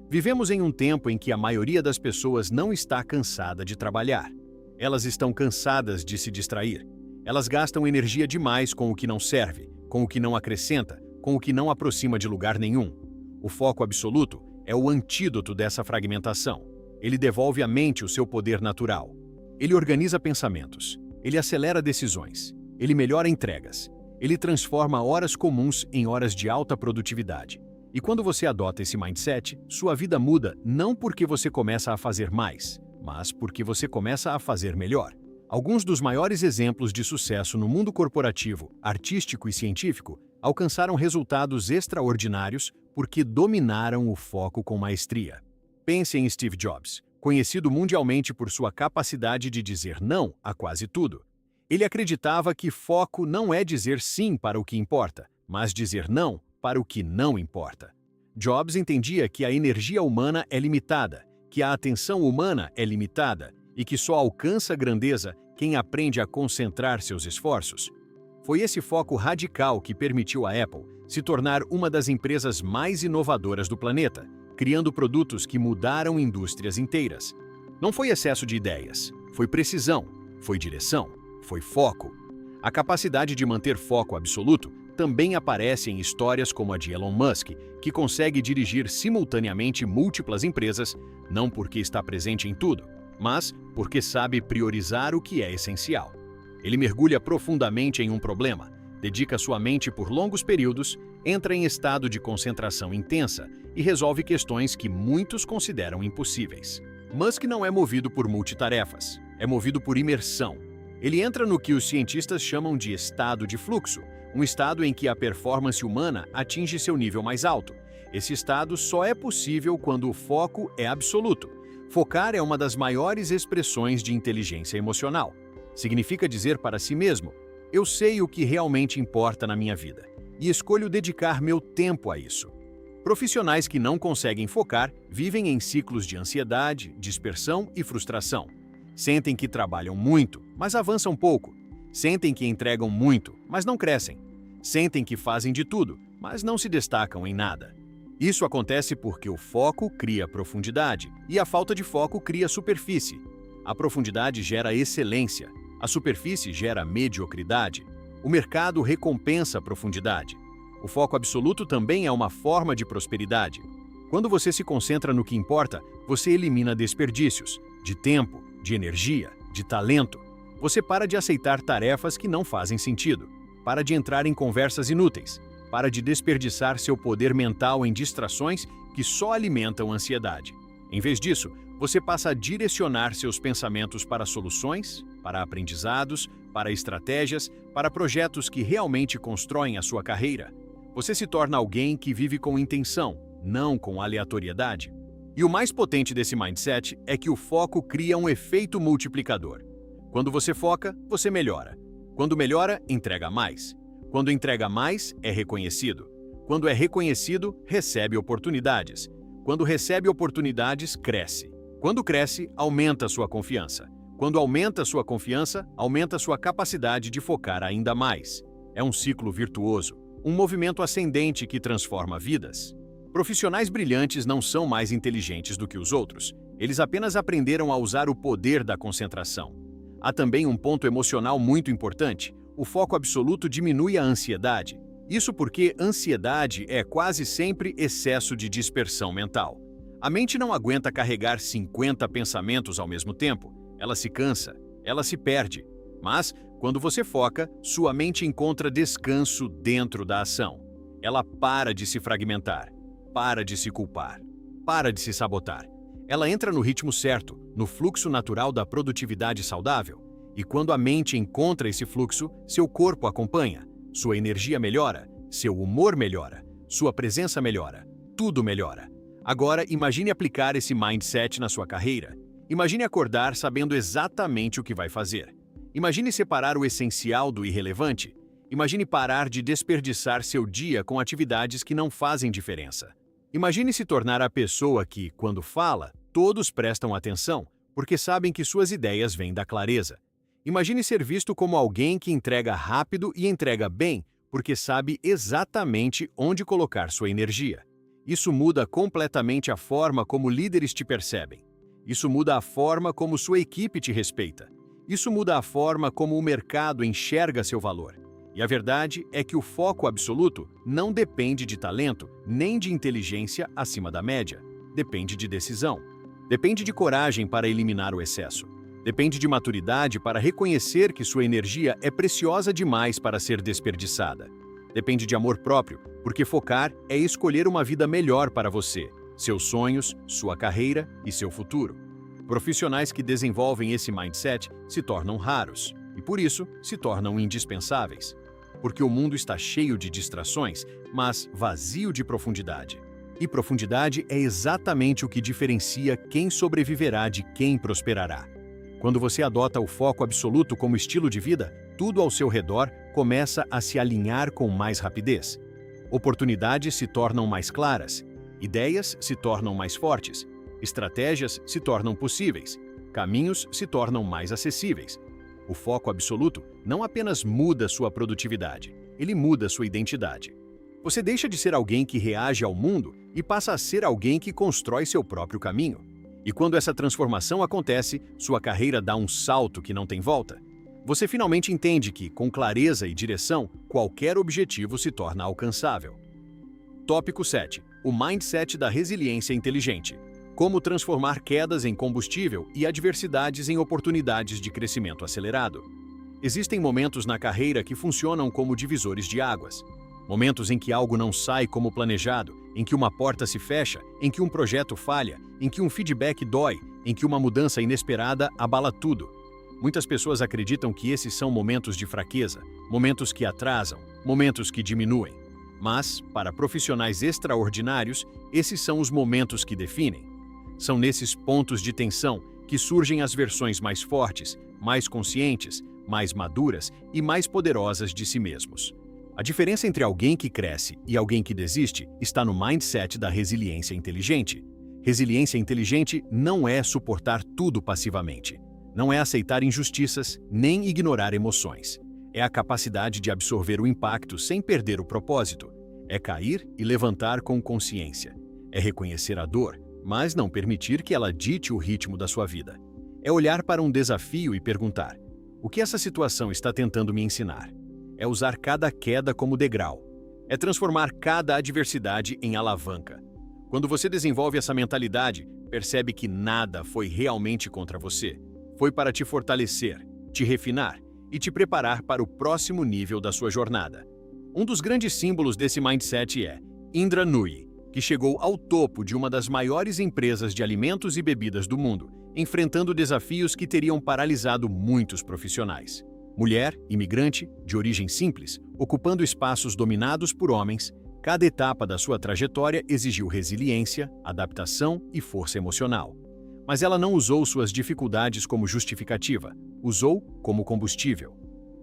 Vivemos em um tempo em que a maioria das pessoas não está cansada de trabalhar. Elas estão cansadas de se distrair. Elas gastam energia demais com o que não serve, com o que não acrescenta, com o que não aproxima de lugar nenhum. O foco absoluto é o antídoto dessa fragmentação. Ele devolve à mente o seu poder natural. Ele organiza pensamentos. Ele acelera decisões. Ele melhora entregas. Ele transforma horas comuns em horas de alta produtividade. E quando você adota esse mindset, sua vida muda não porque você começa a fazer mais, mas porque você começa a fazer melhor. Alguns dos maiores exemplos de sucesso no mundo corporativo, artístico e científico alcançaram resultados extraordinários porque dominaram o foco com maestria. Pense em Steve Jobs, conhecido mundialmente por sua capacidade de dizer não a quase tudo. Ele acreditava que foco não é dizer sim para o que importa, mas dizer não para o que não importa. Jobs entendia que a energia humana é limitada, que a atenção humana é limitada e que só alcança grandeza quem aprende a concentrar seus esforços. Foi esse foco radical que permitiu à Apple se tornar uma das empresas mais inovadoras do planeta, criando produtos que mudaram indústrias inteiras. Não foi excesso de ideias, foi precisão, foi direção, foi foco. A capacidade de manter foco absoluto também aparece em histórias como a de Elon Musk, que consegue dirigir simultaneamente múltiplas empresas, não porque está presente em tudo, mas porque sabe priorizar o que é essencial. Ele mergulha profundamente em um problema, dedica sua mente por longos períodos, entra em estado de concentração intensa e resolve questões que muitos consideram impossíveis. Musk não é movido por multitarefas, é movido por imersão. Ele entra no que os cientistas chamam de estado de fluxo, um estado em que a performance humana atinge seu nível mais alto. Esse estado só é possível quando o foco é absoluto. Focar é uma das maiores expressões de inteligência emocional. Significa dizer para si mesmo: eu sei o que realmente importa na minha vida e escolho dedicar meu tempo a isso. Profissionais que não conseguem focar vivem em ciclos de ansiedade, dispersão e frustração. Sentem que trabalham muito, mas avançam pouco. Sentem que entregam muito, mas não crescem. Sentem que fazem de tudo, mas não se destacam em nada. Isso acontece porque o foco cria profundidade e a falta de foco cria superfície. A profundidade gera excelência, a superfície gera mediocridade. O mercado recompensa a profundidade. O foco absoluto também é uma forma de prosperidade. Quando você se concentra no que importa, você elimina desperdícios de tempo, de energia, de talento. Você para de aceitar tarefas que não fazem sentido, para de entrar em conversas inúteis, para de desperdiçar seu poder mental em distrações que só alimentam a ansiedade. Em vez disso, você passa a direcionar seus pensamentos para soluções, para aprendizados, para estratégias, para projetos que realmente constroem a sua carreira. Você se torna alguém que vive com intenção, não com aleatoriedade. E o mais potente desse mindset é que o foco cria um efeito multiplicador. Quando você foca, você melhora. Quando melhora, entrega mais. Quando entrega mais, é reconhecido. Quando é reconhecido, recebe oportunidades. Quando recebe oportunidades, cresce. Quando cresce, aumenta sua confiança. Quando aumenta sua confiança, aumenta sua capacidade de focar ainda mais. É um ciclo virtuoso, um movimento ascendente que transforma vidas. Profissionais brilhantes não são mais inteligentes do que os outros. Eles apenas aprenderam a usar o poder da concentração. Há também um ponto emocional muito importante. O foco absoluto diminui a ansiedade. Isso porque ansiedade é quase sempre excesso de dispersão mental. A mente não aguenta carregar 50 pensamentos ao mesmo tempo. Ela se cansa, ela se perde. Mas, quando você foca, sua mente encontra descanso dentro da ação. Ela para de se fragmentar, para de se culpar, para de se sabotar. Ela entra no ritmo certo, no fluxo natural da produtividade saudável. E quando a mente encontra esse fluxo, seu corpo acompanha, sua energia melhora, seu humor melhora, sua presença melhora, tudo melhora. Agora, imagine aplicar esse mindset na sua carreira. Imagine acordar sabendo exatamente o que vai fazer. Imagine separar o essencial do irrelevante. Imagine parar de desperdiçar seu dia com atividades que não fazem diferença. Imagine se tornar a pessoa que, quando fala, todos prestam atenção, porque sabem que suas ideias vêm da clareza. Imagine ser visto como alguém que entrega rápido e entrega bem, porque sabe exatamente onde colocar sua energia. Isso muda completamente a forma como líderes te percebem. Isso muda a forma como sua equipe te respeita. Isso muda a forma como o mercado enxerga seu valor. E a verdade é que o foco absoluto não depende de talento, nem de inteligência acima da média. Depende de decisão. Depende de coragem para eliminar o excesso. Depende de maturidade para reconhecer que sua energia é preciosa demais para ser desperdiçada. Depende de amor próprio, porque focar é escolher uma vida melhor para você, seus sonhos, sua carreira e seu futuro. Profissionais que desenvolvem esse mindset se tornam raros e, por isso, se tornam indispensáveis. Porque o mundo está cheio de distrações, mas vazio de profundidade. E profundidade é exatamente o que diferencia quem sobreviverá de quem prosperará. Quando você adota o foco absoluto como estilo de vida, tudo ao seu redor começa a se alinhar com mais rapidez. Oportunidades se tornam mais claras, ideias se tornam mais fortes, estratégias se tornam possíveis, caminhos se tornam mais acessíveis. O foco absoluto não apenas muda sua produtividade, ele muda sua identidade. Você deixa de ser alguém que reage ao mundo e passa a ser alguém que constrói seu próprio caminho. E quando essa transformação acontece, sua carreira dá um salto que não tem volta. Você finalmente entende que, com clareza e direção, qualquer objetivo se torna alcançável. Tópico 7. O mindset da resiliência inteligente. Como transformar quedas em combustível e adversidades em oportunidades de crescimento acelerado. Existem momentos na carreira que funcionam como divisores de águas. Momentos em que algo não sai como planejado, em que uma porta se fecha, em que um projeto falha, em que um feedback dói, em que uma mudança inesperada abala tudo. Muitas pessoas acreditam que esses são momentos de fraqueza, momentos que atrasam, momentos que diminuem. Mas, para profissionais extraordinários, esses são os momentos que definem. São nesses pontos de tensão que surgem as versões mais fortes, mais conscientes, mais maduras e mais poderosas de si mesmos. A diferença entre alguém que cresce e alguém que desiste está no mindset da resiliência inteligente. Resiliência inteligente não é suportar tudo passivamente. Não é aceitar injustiças, nem ignorar emoções. É a capacidade de absorver o impacto sem perder o propósito. É cair e levantar com consciência. É reconhecer a dor, mas não permitir que ela dite o ritmo da sua vida. É olhar para um desafio e perguntar: o que essa situação está tentando me ensinar? É usar cada queda como degrau. É transformar cada adversidade em alavanca. Quando você desenvolve essa mentalidade, percebe que nada foi realmente contra você. Foi para te fortalecer, te refinar e te preparar para o próximo nível da sua jornada. Um dos grandes símbolos desse mindset é Indra Nooyi, que chegou ao topo de uma das maiores empresas de alimentos e bebidas do mundo, enfrentando desafios que teriam paralisado muitos profissionais. Mulher, imigrante, de origem simples, ocupando espaços dominados por homens, cada etapa da sua trajetória exigiu resiliência, adaptação e força emocional. Mas ela não usou suas dificuldades como justificativa, usou como combustível.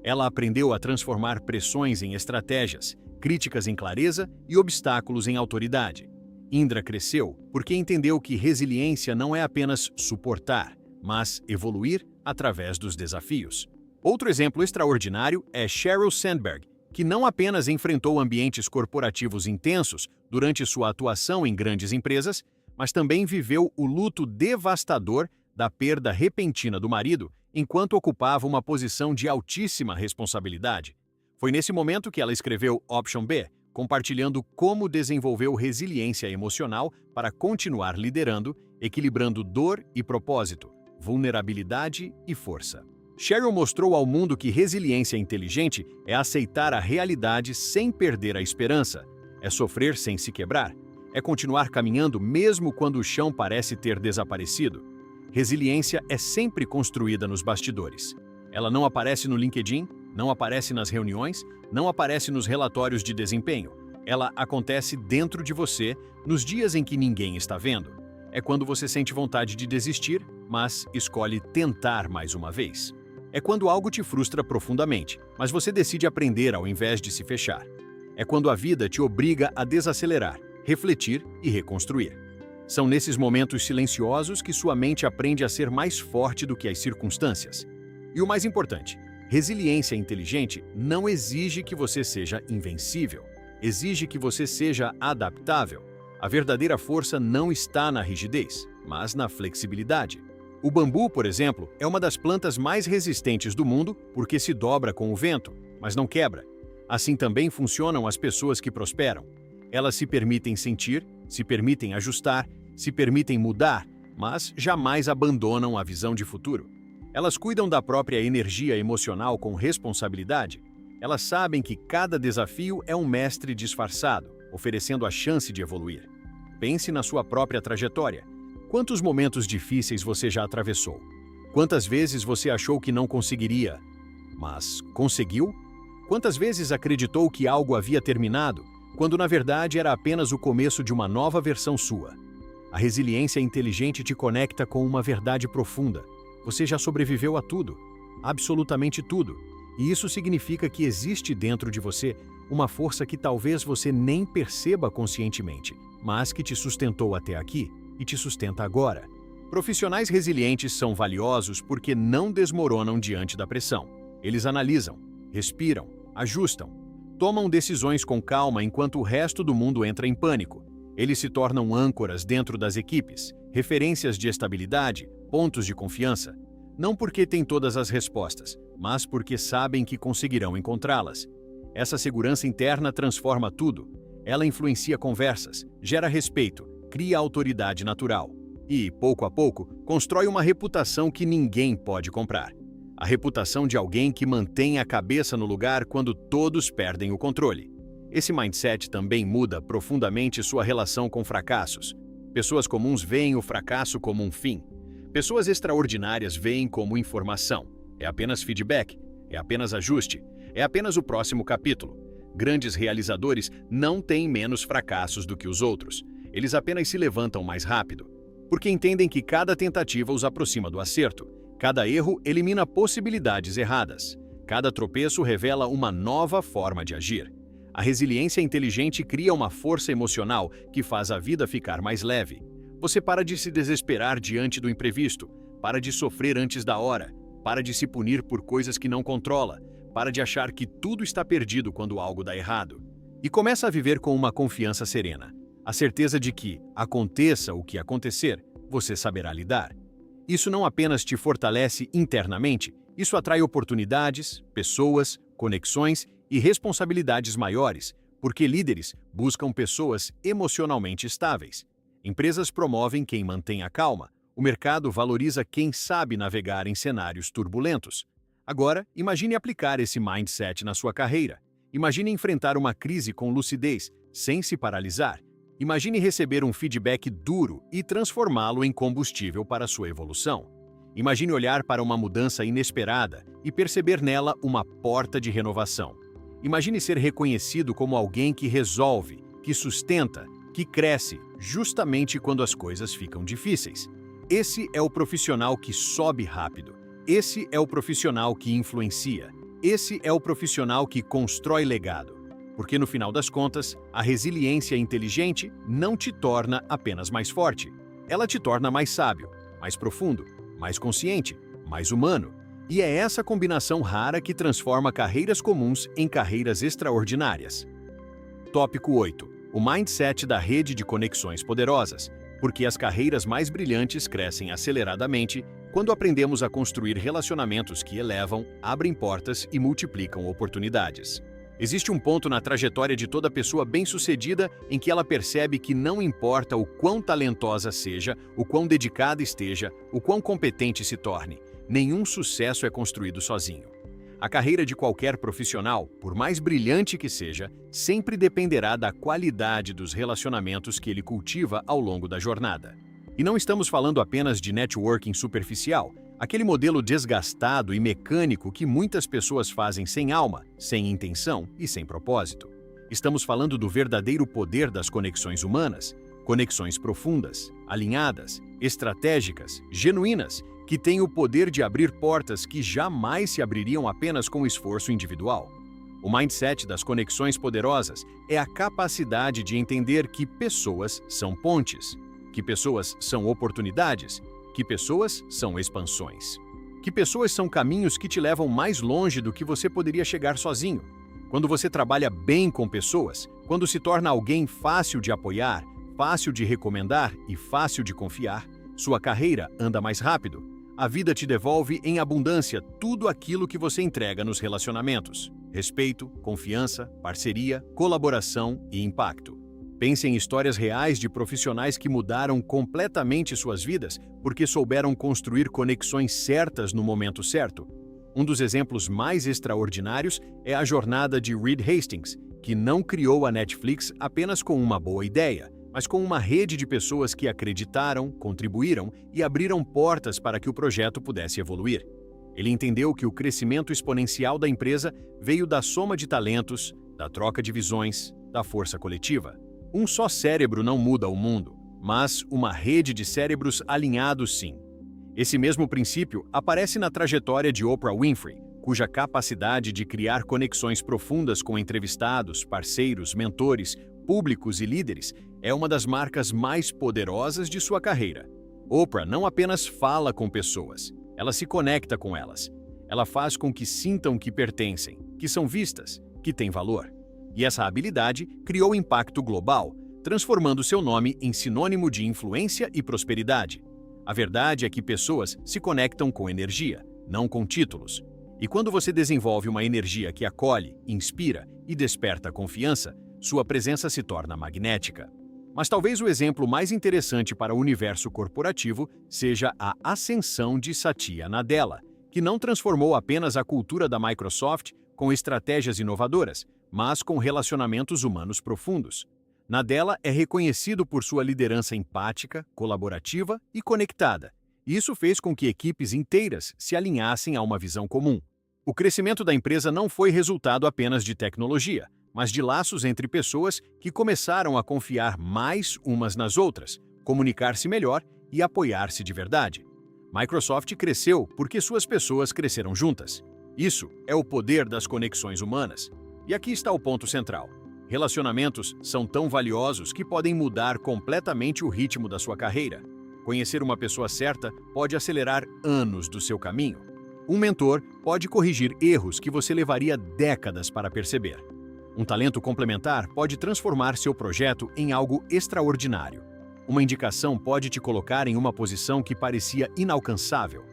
Ela aprendeu a transformar pressões em estratégias, críticas em clareza e obstáculos em autoridade. Indra cresceu porque entendeu que resiliência não é apenas suportar, mas evoluir através dos desafios. Outro exemplo extraordinário é Sheryl Sandberg, que não apenas enfrentou ambientes corporativos intensos durante sua atuação em grandes empresas, mas também viveu o luto devastador da perda repentina do marido enquanto ocupava uma posição de altíssima responsabilidade. Foi nesse momento que ela escreveu Option B, compartilhando como desenvolveu resiliência emocional para continuar liderando, equilibrando dor e propósito, vulnerabilidade e força. Sheryl mostrou ao mundo que resiliência inteligente é aceitar a realidade sem perder a esperança, é sofrer sem se quebrar, é continuar caminhando mesmo quando o chão parece ter desaparecido. Resiliência é sempre construída nos bastidores. Ela não aparece no LinkedIn, não aparece nas reuniões, não aparece nos relatórios de desempenho. Ela acontece dentro de você, nos dias em que ninguém está vendo. É quando você sente vontade de desistir, mas escolhe tentar mais uma vez. É quando algo te frustra profundamente, mas você decide aprender ao invés de se fechar. É quando a vida te obriga a desacelerar, refletir e reconstruir. São nesses momentos silenciosos que sua mente aprende a ser mais forte do que as circunstâncias. E o mais importante, resiliência inteligente não exige que você seja invencível, exige que você seja adaptável. A verdadeira força não está na rigidez, mas na flexibilidade. O bambu, por exemplo, é uma das plantas mais resistentes do mundo porque se dobra com o vento, mas não quebra. Assim também funcionam as pessoas que prosperam. Elas se permitem sentir, se permitem ajustar, se permitem mudar, mas jamais abandonam a visão de futuro. Elas cuidam da própria energia emocional com responsabilidade. Elas sabem que cada desafio é um mestre disfarçado, oferecendo a chance de evoluir. Pense na sua própria trajetória. Quantos momentos difíceis você já atravessou? Quantas vezes você achou que não conseguiria, mas conseguiu? Quantas vezes acreditou que algo havia terminado, quando na verdade era apenas o começo de uma nova versão sua? A resiliência inteligente te conecta com uma verdade profunda. Você já sobreviveu a tudo, absolutamente tudo. E isso significa que existe dentro de você uma força que talvez você nem perceba conscientemente, mas que te sustentou até aqui e te sustenta agora. Profissionais resilientes são valiosos porque não desmoronam diante da pressão. Eles analisam, respiram, ajustam, tomam decisões com calma enquanto o resto do mundo entra em pânico. Eles se tornam âncoras dentro das equipes, referências de estabilidade, pontos de confiança. Não porque têm todas as respostas, mas porque sabem que conseguirão encontrá-las. Essa segurança interna transforma tudo. Ela influencia conversas, gera respeito, cria autoridade natural. E, pouco a pouco, constrói uma reputação que ninguém pode comprar. A reputação de alguém que mantém a cabeça no lugar quando todos perdem o controle. Esse mindset também muda profundamente sua relação com fracassos. Pessoas comuns veem o fracasso como um fim. Pessoas extraordinárias veem como informação. É apenas feedback, é apenas ajuste, é apenas o próximo capítulo. Grandes realizadores não têm menos fracassos do que os outros. Eles apenas se levantam mais rápido, porque entendem que cada tentativa os aproxima do acerto. Cada erro elimina possibilidades erradas. Cada tropeço revela uma nova forma de agir. A resiliência inteligente cria uma força emocional que faz a vida ficar mais leve. Você para de se desesperar diante do imprevisto, para de sofrer antes da hora, para de se punir por coisas que não controla, para de achar que tudo está perdido quando algo dá errado. E começa a viver com uma confiança serena, a certeza de que, aconteça o que acontecer, você saberá lidar. Isso não apenas te fortalece internamente, isso atrai oportunidades, pessoas, conexões e responsabilidades maiores, porque líderes buscam pessoas emocionalmente estáveis. Empresas promovem quem mantém a calma. O mercado valoriza quem sabe navegar em cenários turbulentos. Agora, imagine aplicar esse mindset na sua carreira. Imagine enfrentar uma crise com lucidez, sem se paralisar. Imagine receber um feedback duro e transformá-lo em combustível para sua evolução. Imagine olhar para uma mudança inesperada e perceber nela uma porta de renovação. Imagine ser reconhecido como alguém que resolve, que sustenta, que cresce, justamente quando as coisas ficam difíceis. Esse é o profissional que sobe rápido. Esse é o profissional que influencia. Esse é o profissional que constrói legado. Porque no final das contas, a resiliência inteligente não te torna apenas mais forte. Ela te torna mais sábio, mais profundo, mais consciente, mais humano. E é essa combinação rara que transforma carreiras comuns em carreiras extraordinárias. Tópico 8. O mindset da rede de conexões poderosas. Porque as carreiras mais brilhantes crescem aceleradamente quando aprendemos a construir relacionamentos que elevam, abrem portas e multiplicam oportunidades. Existe um ponto na trajetória de toda pessoa bem-sucedida em que ela percebe que não importa o quão talentosa seja, o quão dedicada esteja, o quão competente se torne, nenhum sucesso é construído sozinho. A carreira de qualquer profissional, por mais brilhante que seja, sempre dependerá da qualidade dos relacionamentos que ele cultiva ao longo da jornada. E não estamos falando apenas de networking superficial, aquele modelo desgastado e mecânico que muitas pessoas fazem sem alma, sem intenção e sem propósito. Estamos falando do verdadeiro poder das conexões humanas, conexões profundas, alinhadas, estratégicas, genuínas, que têm o poder de abrir portas que jamais se abririam apenas com esforço individual. O mindset das conexões poderosas é a capacidade de entender que pessoas são pontes, que pessoas são oportunidades, que pessoas são expansões. Que pessoas são caminhos que te levam mais longe do que você poderia chegar sozinho. Quando você trabalha bem com pessoas, quando se torna alguém fácil de apoiar, fácil de recomendar e fácil de confiar, sua carreira anda mais rápido. A vida te devolve em abundância tudo aquilo que você entrega nos relacionamentos: respeito, confiança, parceria, colaboração e impacto. Pense em histórias reais de profissionais que mudaram completamente suas vidas porque souberam construir conexões certas no momento certo. Um dos exemplos mais extraordinários é a jornada de Reed Hastings, que não criou a Netflix apenas com uma boa ideia, mas com uma rede de pessoas que acreditaram, contribuíram e abriram portas para que o projeto pudesse evoluir. Ele entendeu que o crescimento exponencial da empresa veio da soma de talentos, da troca de visões, da força coletiva. Um só cérebro não muda o mundo, mas uma rede de cérebros alinhados sim. Esse mesmo princípio aparece na trajetória de Oprah Winfrey, cuja capacidade de criar conexões profundas com entrevistados, parceiros, mentores, públicos e líderes é uma das marcas mais poderosas de sua carreira. Oprah não apenas fala com pessoas, ela se conecta com elas. Ela faz com que sintam que pertencem, que são vistas, que têm valor. E essa habilidade criou impacto global, transformando seu nome em sinônimo de influência e prosperidade. A verdade é que pessoas se conectam com energia, não com títulos. E quando você desenvolve uma energia que acolhe, inspira e desperta confiança, sua presença se torna magnética. Mas talvez o exemplo mais interessante para o universo corporativo seja a ascensão de Satya Nadella, que não transformou apenas a cultura da Microsoft com estratégias inovadoras, mas com relacionamentos humanos profundos. Nadella é reconhecido por sua liderança empática, colaborativa e conectada. Isso fez com que equipes inteiras se alinhassem a uma visão comum. O crescimento da empresa não foi resultado apenas de tecnologia, mas de laços entre pessoas que começaram a confiar mais umas nas outras, comunicar-se melhor e apoiar-se de verdade. Microsoft cresceu porque suas pessoas cresceram juntas. Isso é o poder das conexões humanas. E aqui está o ponto central. Relacionamentos são tão valiosos que podem mudar completamente o ritmo da sua carreira. Conhecer uma pessoa certa pode acelerar anos do seu caminho. Um mentor pode corrigir erros que você levaria décadas para perceber. Um talento complementar pode transformar seu projeto em algo extraordinário. Uma indicação pode te colocar em uma posição que parecia inalcançável.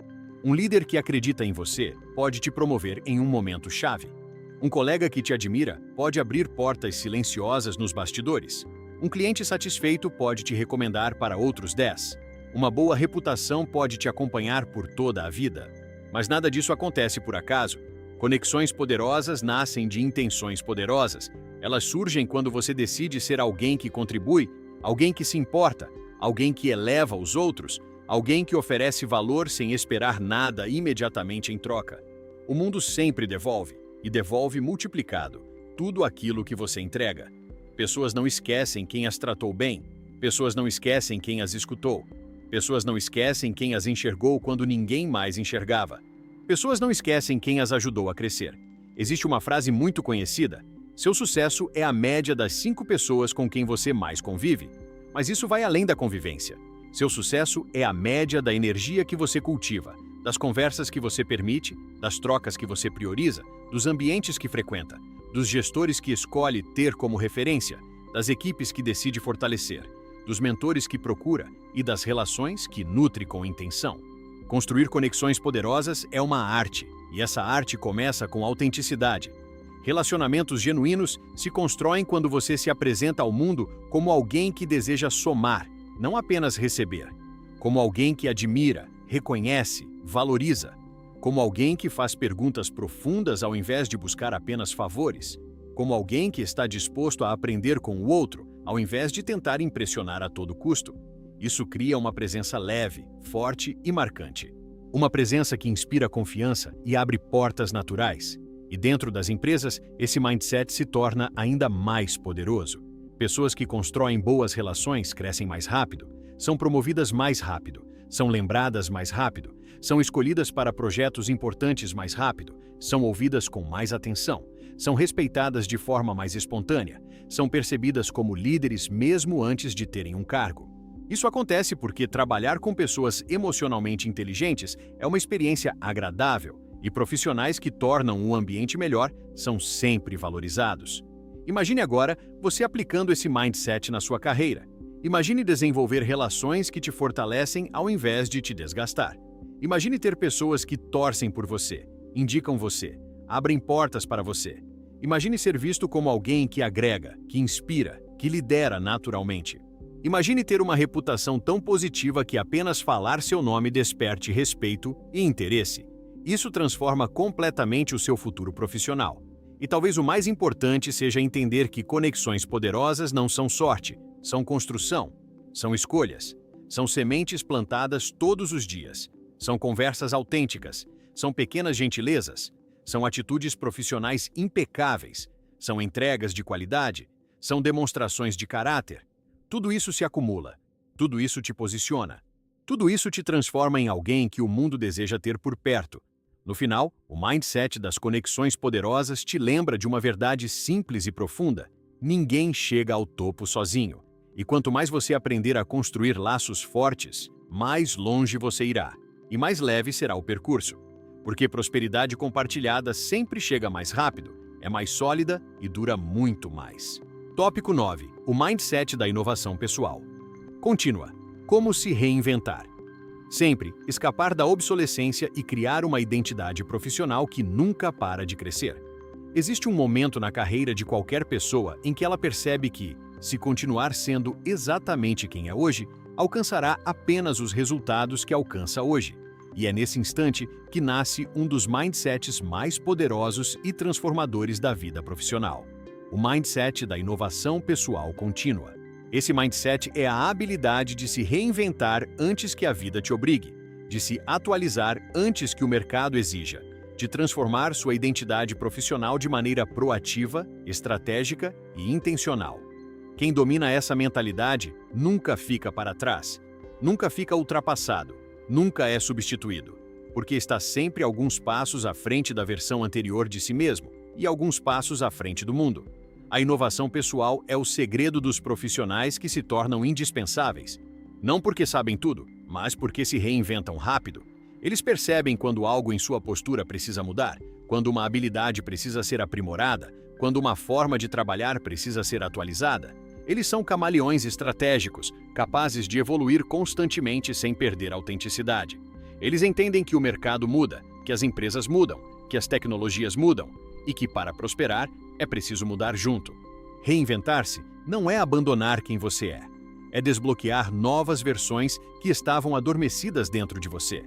Um líder que acredita em você pode te promover em um momento-chave. Um colega que te admira pode abrir portas silenciosas nos bastidores. Um cliente satisfeito pode te recomendar para outros 10. Uma boa reputação pode te acompanhar por toda a vida. Mas nada disso acontece por acaso. Conexões poderosas nascem de intenções poderosas. Elas surgem quando você decide ser alguém que contribui, alguém que se importa, alguém que eleva os outros, alguém que oferece valor sem esperar nada imediatamente em troca. O mundo sempre devolve, e devolve multiplicado, tudo aquilo que você entrega. Pessoas não esquecem quem as tratou bem, pessoas não esquecem quem as escutou, pessoas não esquecem quem as enxergou quando ninguém mais enxergava. Pessoas não esquecem quem as ajudou a crescer. Existe uma frase muito conhecida: seu sucesso é a média das 5 pessoas com quem você mais convive. Mas isso vai além da convivência. Seu sucesso é a média da energia que você cultiva, das conversas que você permite, das trocas que você prioriza, dos ambientes que frequenta, dos gestores que escolhe ter como referência, das equipes que decide fortalecer, dos mentores que procura e das relações que nutre com intenção. Construir conexões poderosas é uma arte, e essa arte começa com autenticidade. Relacionamentos genuínos se constroem quando você se apresenta ao mundo como alguém que deseja somar, não apenas receber. Como alguém que admira, reconhece, valoriza. Como alguém que faz perguntas profundas ao invés de buscar apenas favores. Como alguém que está disposto a aprender com o outro, ao invés de tentar impressionar a todo custo. Isso cria uma presença leve, forte e marcante. Uma presença que inspira confiança e abre portas naturais. E dentro das empresas, esse mindset se torna ainda mais poderoso. Pessoas que constroem boas relações crescem mais rápido, são promovidas mais rápido, são lembradas mais rápido, são escolhidas para projetos importantes mais rápido, são ouvidas com mais atenção, são respeitadas de forma mais espontânea, são percebidas como líderes mesmo antes de terem um cargo. Isso acontece porque trabalhar com pessoas emocionalmente inteligentes é uma experiência agradável e profissionais que tornam o ambiente melhor são sempre valorizados. Imagine agora você aplicando esse mindset na sua carreira. Imagine desenvolver relações que te fortalecem ao invés de te desgastar. Imagine ter pessoas que torcem por você, indicam você, abrem portas para você. Imagine ser visto como alguém que agrega, que inspira, que lidera naturalmente. Imagine ter uma reputação tão positiva que apenas falar seu nome desperte respeito e interesse. Isso transforma completamente o seu futuro profissional. E talvez o mais importante seja entender que conexões poderosas não são sorte, são construção, são escolhas, são sementes plantadas todos os dias, são conversas autênticas, são pequenas gentilezas, são atitudes profissionais impecáveis, são entregas de qualidade, são demonstrações de caráter. Tudo isso se acumula, tudo isso te posiciona, tudo isso te transforma em alguém que o mundo deseja ter por perto. No final, o mindset das conexões poderosas te lembra de uma verdade simples e profunda: ninguém chega ao topo sozinho. E quanto mais você aprender a construir laços fortes, mais longe você irá, e mais leve será o percurso. Porque prosperidade compartilhada sempre chega mais rápido, é mais sólida e dura muito mais. Tópico 9. O mindset da inovação pessoal. Contínua. Como se reinventar. Sempre escapar da obsolescência e criar uma identidade profissional que nunca para de crescer. Existe um momento na carreira de qualquer pessoa em que ela percebe que, se continuar sendo exatamente quem é hoje, alcançará apenas os resultados que alcança hoje. E é nesse instante que nasce um dos mindsets mais poderosos e transformadores da vida profissional. O mindset da inovação pessoal contínua. Esse mindset é a habilidade de se reinventar antes que a vida te obrigue, de se atualizar antes que o mercado exija, de transformar sua identidade profissional de maneira proativa, estratégica e intencional. Quem domina essa mentalidade nunca fica para trás, nunca fica ultrapassado, nunca é substituído, porque está sempre alguns passos à frente da versão anterior de si mesmo e alguns passos à frente do mundo. A inovação pessoal é o segredo dos profissionais que se tornam indispensáveis, não porque sabem tudo, mas porque se reinventam rápido. Eles percebem quando algo em sua postura precisa mudar, quando uma habilidade precisa ser aprimorada, quando uma forma de trabalhar precisa ser atualizada. Eles são camaleões estratégicos, capazes de evoluir constantemente sem perder a autenticidade. Eles entendem que o mercado muda, que as empresas mudam, que as tecnologias mudam e que, para prosperar, é preciso mudar junto. Reinventar-se não é abandonar quem você é desbloquear novas versões que estavam adormecidas dentro de você.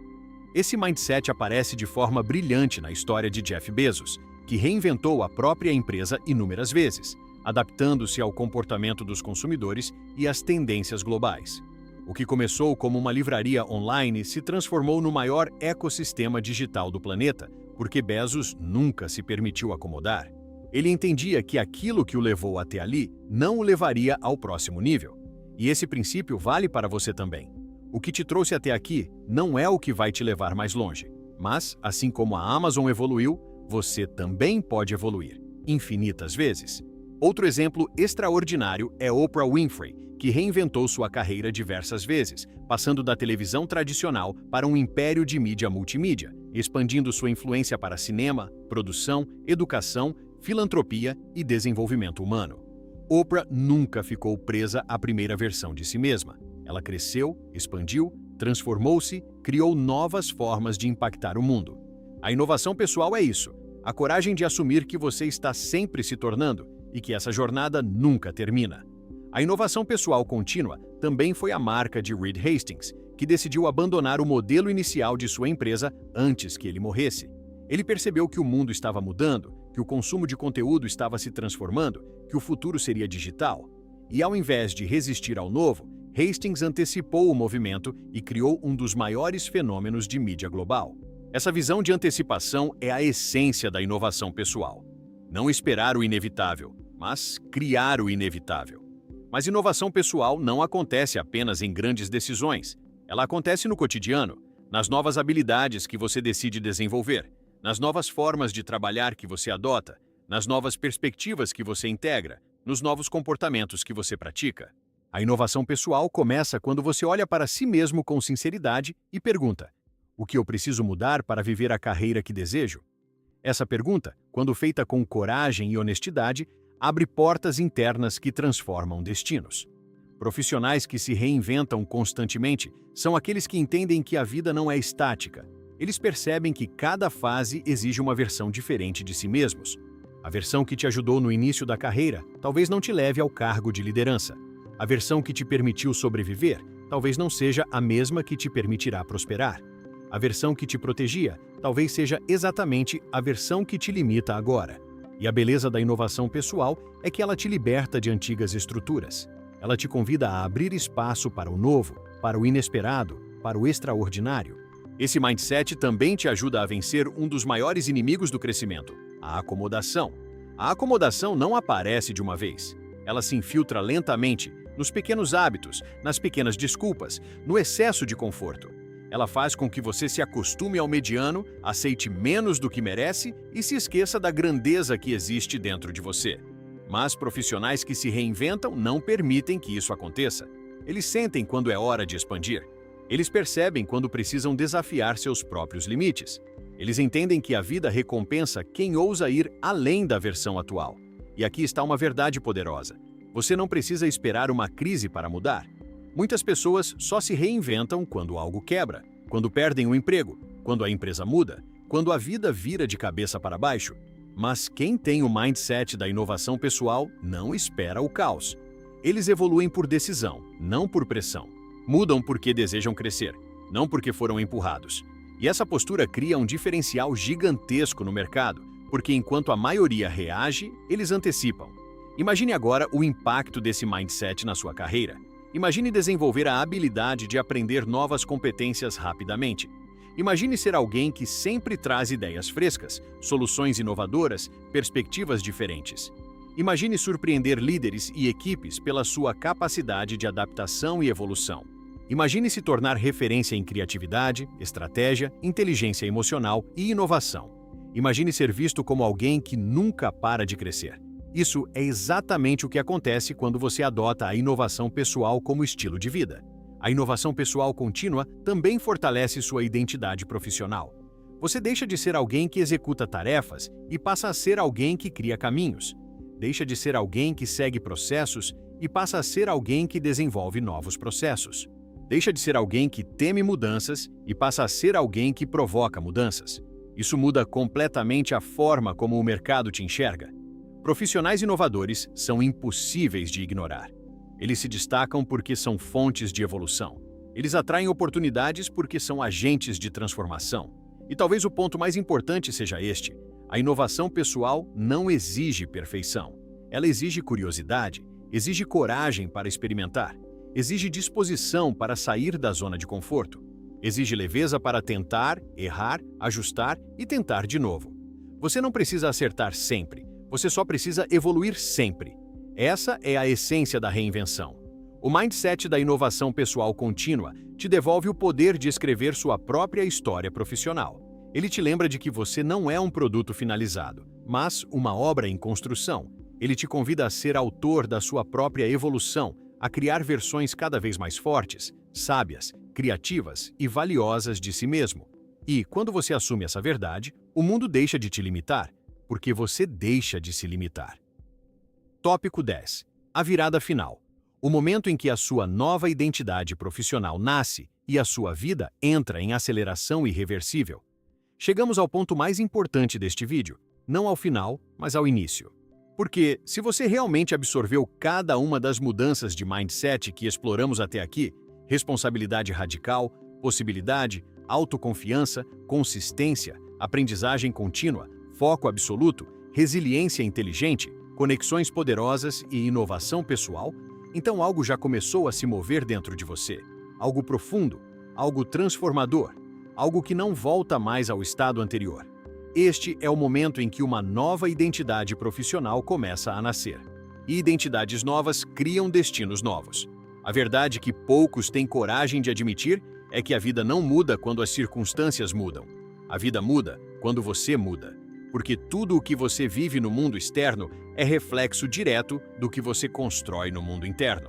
Esse mindset aparece de forma brilhante na história de Jeff Bezos, que reinventou a própria empresa inúmeras vezes, adaptando-se ao comportamento dos consumidores e às tendências globais. O que começou como uma livraria online se transformou no maior ecossistema digital do planeta, porque Bezos nunca se permitiu acomodar. Ele entendia que aquilo que o levou até ali não o levaria ao próximo nível. E esse princípio vale para você também. O que te trouxe até aqui não é o que vai te levar mais longe. Mas, assim como a Amazon evoluiu, você também pode evoluir, infinitas vezes. Outro exemplo extraordinário é Oprah Winfrey, que reinventou sua carreira diversas vezes, passando da televisão tradicional para um império de mídia multimídia, expandindo sua influência para cinema, produção, educação, filantropia e desenvolvimento humano. Oprah nunca ficou presa à primeira versão de si mesma. Ela cresceu, expandiu, transformou-se, criou novas formas de impactar o mundo. A inovação pessoal é isso, a coragem de assumir que você está sempre se tornando e que essa jornada nunca termina. A inovação pessoal contínua também foi a marca de Reed Hastings, que decidiu abandonar o modelo inicial de sua empresa antes que ele morresse. Ele percebeu que o mundo estava mudando, que o consumo de conteúdo estava se transformando, que o futuro seria digital. E ao invés de resistir ao novo, Hastings antecipou o movimento e criou um dos maiores fenômenos de mídia global. Essa visão de antecipação é a essência da inovação pessoal. Não esperar o inevitável, mas criar o inevitável. Mas inovação pessoal não acontece apenas em grandes decisões. Ela acontece no cotidiano, nas novas habilidades que você decide desenvolver, nas novas formas de trabalhar que você adota, nas novas perspectivas que você integra, nos novos comportamentos que você pratica. A inovação pessoal começa quando você olha para si mesmo com sinceridade e pergunta: o que eu preciso mudar para viver a carreira que desejo? Essa pergunta, quando feita com coragem e honestidade, abre portas internas que transformam destinos. Profissionais que se reinventam constantemente são aqueles que entendem que a vida não é estática. Eles percebem que cada fase exige uma versão diferente de si mesmos. A versão que te ajudou no início da carreira talvez não te leve ao cargo de liderança. A versão que te permitiu sobreviver talvez não seja a mesma que te permitirá prosperar. A versão que te protegia talvez seja exatamente a versão que te limita agora. E a beleza da inovação pessoal é que ela te liberta de antigas estruturas. Ela te convida a abrir espaço para o novo, para o inesperado, para o extraordinário. Esse mindset também te ajuda a vencer um dos maiores inimigos do crescimento, a acomodação. A acomodação não aparece de uma vez. Ela se infiltra lentamente nos pequenos hábitos, nas pequenas desculpas, no excesso de conforto. Ela faz com que você se acostume ao mediano, aceite menos do que merece e se esqueça da grandeza que existe dentro de você. Mas profissionais que se reinventam não permitem que isso aconteça. Eles sentem quando é hora de expandir. Eles percebem quando precisam desafiar seus próprios limites. Eles entendem que a vida recompensa quem ousa ir além da versão atual. E aqui está uma verdade poderosa. Você não precisa esperar uma crise para mudar. Muitas pessoas só se reinventam quando algo quebra, quando perdem o emprego, quando a empresa muda, quando a vida vira de cabeça para baixo. Mas quem tem o mindset da inovação pessoal não espera o caos. Eles evoluem por decisão, não por pressão. Mudam porque desejam crescer, não porque foram empurrados. E essa postura cria um diferencial gigantesco no mercado, porque enquanto a maioria reage, eles antecipam. Imagine agora o impacto desse mindset na sua carreira. Imagine desenvolver a habilidade de aprender novas competências rapidamente. Imagine ser alguém que sempre traz ideias frescas, soluções inovadoras, perspectivas diferentes. Imagine surpreender líderes e equipes pela sua capacidade de adaptação e evolução. Imagine se tornar referência em criatividade, estratégia, inteligência emocional e inovação. Imagine ser visto como alguém que nunca para de crescer. Isso é exatamente o que acontece quando você adota a inovação pessoal como estilo de vida. A inovação pessoal contínua também fortalece sua identidade profissional. Você deixa de ser alguém que executa tarefas e passa a ser alguém que cria caminhos. Deixa de ser alguém que segue processos e passa a ser alguém que desenvolve novos processos. Deixa de ser alguém que teme mudanças e passa a ser alguém que provoca mudanças. Isso muda completamente a forma como o mercado te enxerga. Profissionais inovadores são impossíveis de ignorar. Eles se destacam porque são fontes de evolução. Eles atraem oportunidades porque são agentes de transformação. E talvez o ponto mais importante seja este: a inovação pessoal não exige perfeição. Ela exige curiosidade, exige coragem para experimentar, exige disposição para sair da zona de conforto, exige leveza para tentar, errar, ajustar e tentar de novo. Você não precisa acertar sempre. Você só precisa evoluir sempre. Essa é a essência da reinvenção. O mindset da inovação pessoal contínua te devolve o poder de escrever sua própria história profissional. Ele te lembra de que você não é um produto finalizado, mas uma obra em construção. Ele te convida a ser autor da sua própria evolução, a criar versões cada vez mais fortes, sábias, criativas e valiosas de si mesmo. E, quando você assume essa verdade, o mundo deixa de te limitar, porque você deixa de se limitar. Tópico 10. A virada final. O momento em que a sua nova identidade profissional nasce e a sua vida entra em aceleração irreversível. Chegamos ao ponto mais importante deste vídeo, não ao final, mas ao início. Porque, se você realmente absorveu cada uma das mudanças de mindset que exploramos até aqui, responsabilidade radical, possibilidade, autoconfiança, consistência, aprendizagem contínua, foco absoluto, resiliência inteligente, conexões poderosas e inovação pessoal, então algo já começou a se mover dentro de você. Algo profundo, algo transformador, algo que não volta mais ao estado anterior. Este é o momento em que uma nova identidade profissional começa a nascer. E identidades novas criam destinos novos. A verdade que poucos têm coragem de admitir é que a vida não muda quando as circunstâncias mudam. A vida muda quando você muda. Porque tudo o que você vive no mundo externo é reflexo direto do que você constrói no mundo interno.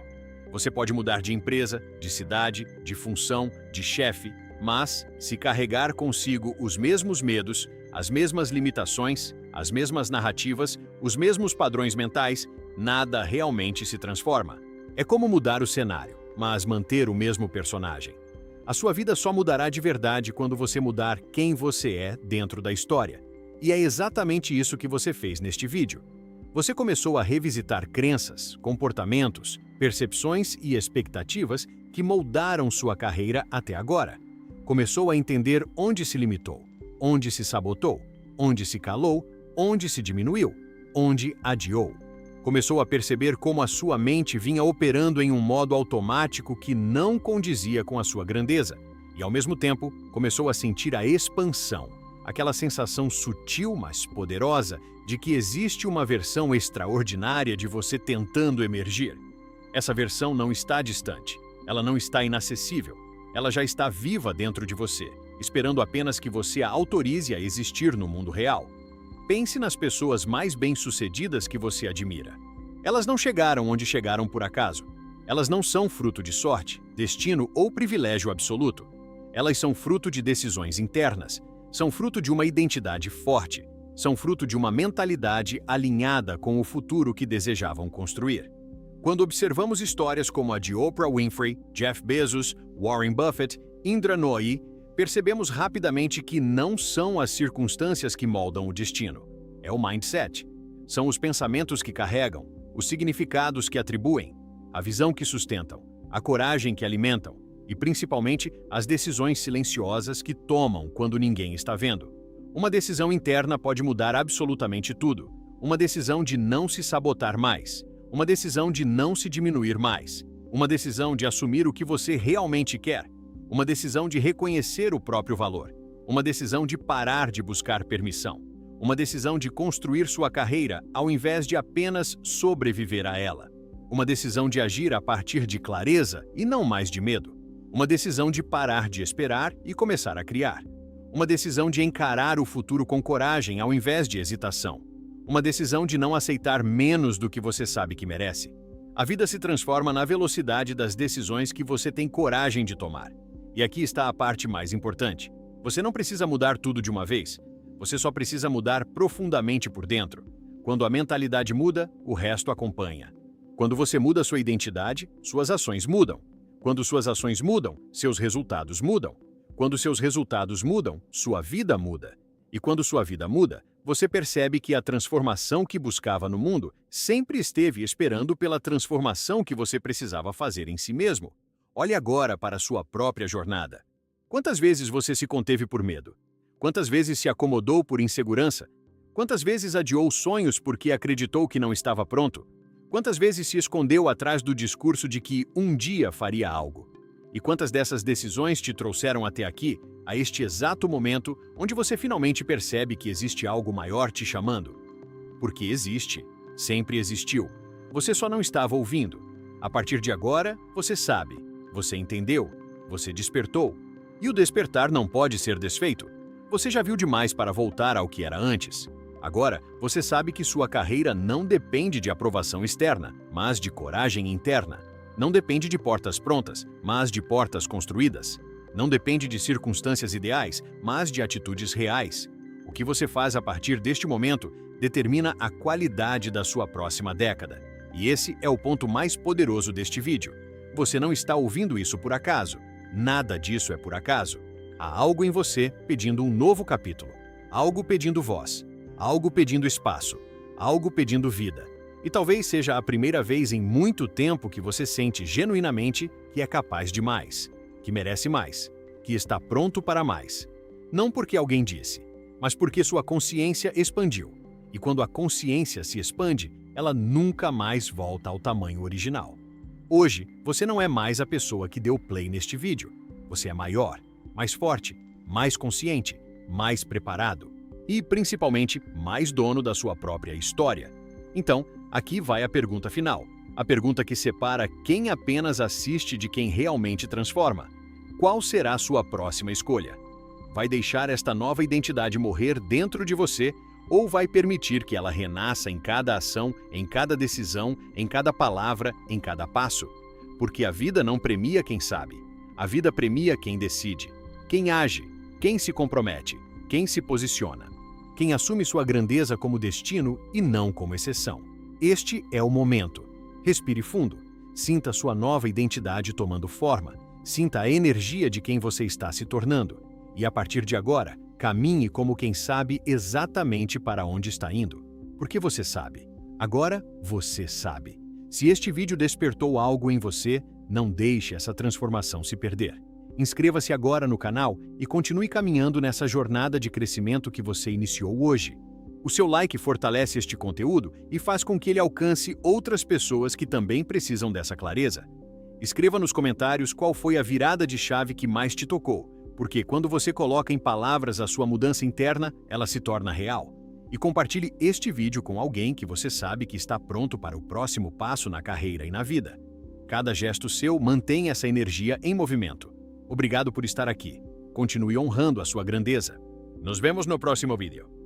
Você pode mudar de empresa, de cidade, de função, de chefe, mas, se carregar consigo os mesmos medos, as mesmas limitações, as mesmas narrativas, os mesmos padrões mentais, nada realmente se transforma. É como mudar o cenário, mas manter o mesmo personagem. A sua vida só mudará de verdade quando você mudar quem você é dentro da história. E é exatamente isso que você fez neste vídeo. Você começou a revisitar crenças, comportamentos, percepções e expectativas que moldaram sua carreira até agora. Começou a entender onde se limitou, onde se sabotou, onde se calou, onde se diminuiu, onde adiou. Começou a perceber como a sua mente vinha operando em um modo automático que não condizia com a sua grandeza. E, ao mesmo tempo, começou a sentir a expansão. Aquela sensação sutil, mas poderosa, de que existe uma versão extraordinária de você tentando emergir. Essa versão não está distante, ela não está inacessível, Ela já está viva dentro de você, esperando apenas que você a autorize a existir no mundo real. Pense nas pessoas mais bem-sucedidas que você admira. Elas não chegaram onde chegaram por acaso. Elas não são fruto de sorte, destino ou privilégio absoluto. Elas são fruto de decisões internas, são fruto de uma identidade forte, são fruto de uma mentalidade alinhada com o futuro que desejavam construir. Quando observamos histórias como a de Oprah Winfrey, Jeff Bezos, Warren Buffett, Indra Nooyi, percebemos rapidamente que não são as circunstâncias que moldam o destino. É o mindset. São os pensamentos que carregam, os significados que atribuem, a visão que sustentam, a coragem que alimentam e, principalmente, as decisões silenciosas que tomam quando ninguém está vendo. Uma decisão interna pode mudar absolutamente tudo. Uma decisão de não se sabotar mais. Uma decisão de não se diminuir mais. Uma decisão de assumir o que você realmente quer. Uma decisão de reconhecer o próprio valor. Uma decisão de parar de buscar permissão. Uma decisão de construir sua carreira ao invés de apenas sobreviver a ela. Uma decisão de agir a partir de clareza e não mais de medo. Uma decisão de parar de esperar e começar a criar. Uma decisão de encarar o futuro com coragem ao invés de hesitação. Uma decisão de não aceitar menos do que você sabe que merece. A vida se transforma na velocidade das decisões que você tem coragem de tomar. E aqui está a parte mais importante. Você não precisa mudar tudo de uma vez. Você só precisa mudar profundamente por dentro. Quando a mentalidade muda, o resto acompanha. Quando você muda sua identidade, suas ações mudam. Quando suas ações mudam, seus resultados mudam. Quando seus resultados mudam, sua vida muda. E quando sua vida muda, você percebe que a transformação que buscava no mundo sempre esteve esperando pela transformação que você precisava fazer em si mesmo. Olhe agora para a sua própria jornada. Quantas vezes você se conteve por medo? Quantas vezes se acomodou por insegurança? Quantas vezes adiou sonhos porque acreditou que não estava pronto? Quantas vezes se escondeu atrás do discurso de que um dia faria algo? E quantas dessas decisões te trouxeram até aqui, a este exato momento, onde você finalmente percebe que existe algo maior te chamando? Porque existe, sempre existiu. Você só não estava ouvindo. A partir de agora, você sabe, você entendeu, você despertou. E o despertar não pode ser desfeito. Você já viu demais para voltar ao que era antes. Agora, você sabe que sua carreira não depende de aprovação externa, mas de coragem interna. Não depende de portas prontas, mas de portas construídas. Não depende de circunstâncias ideais, mas de atitudes reais. O que você faz a partir deste momento determina a qualidade da sua próxima década. E esse é o ponto mais poderoso deste vídeo. Você não está ouvindo isso por acaso. Nada disso é por acaso. Há algo em você pedindo um novo capítulo. Algo pedindo voz. Algo pedindo espaço. Algo pedindo vida. E talvez seja a primeira vez em muito tempo que você sente genuinamente que é capaz de mais, que merece mais, que está pronto para mais. Não porque alguém disse, mas porque sua consciência expandiu. E quando a consciência se expande, ela nunca mais volta ao tamanho original. Hoje, você não é mais a pessoa que deu play neste vídeo. Você é maior, mais forte, mais consciente, mais preparado e, principalmente, mais dono da sua própria história. Então, aqui vai a pergunta final. A pergunta que separa quem apenas assiste de quem realmente transforma. Qual será a sua próxima escolha? Vai deixar esta nova identidade morrer dentro de você ou vai permitir que ela renasça em cada ação, em cada decisão, em cada palavra, em cada passo? Porque a vida não premia quem sabe. A vida premia quem decide, quem age, quem se compromete, quem se posiciona, quem assume sua grandeza como destino e não como exceção. Este é o momento. Respire fundo. Sinta sua nova identidade tomando forma. Sinta a energia de quem você está se tornando. E a partir de agora, caminhe como quem sabe exatamente para onde está indo. Porque você sabe. Agora, você sabe. Se este vídeo despertou algo em você, não deixe essa transformação se perder. Inscreva-se agora no canal e continue caminhando nessa jornada de crescimento que você iniciou hoje. O seu like fortalece este conteúdo e faz com que ele alcance outras pessoas que também precisam dessa clareza. Escreva nos comentários qual foi a virada de chave que mais te tocou, porque quando você coloca em palavras a sua mudança interna, ela se torna real. E compartilhe este vídeo com alguém que você sabe que está pronto para o próximo passo na carreira e na vida. Cada gesto seu mantém essa energia em movimento. Obrigado por estar aqui. Continue honrando a sua grandeza. Nos vemos no próximo vídeo.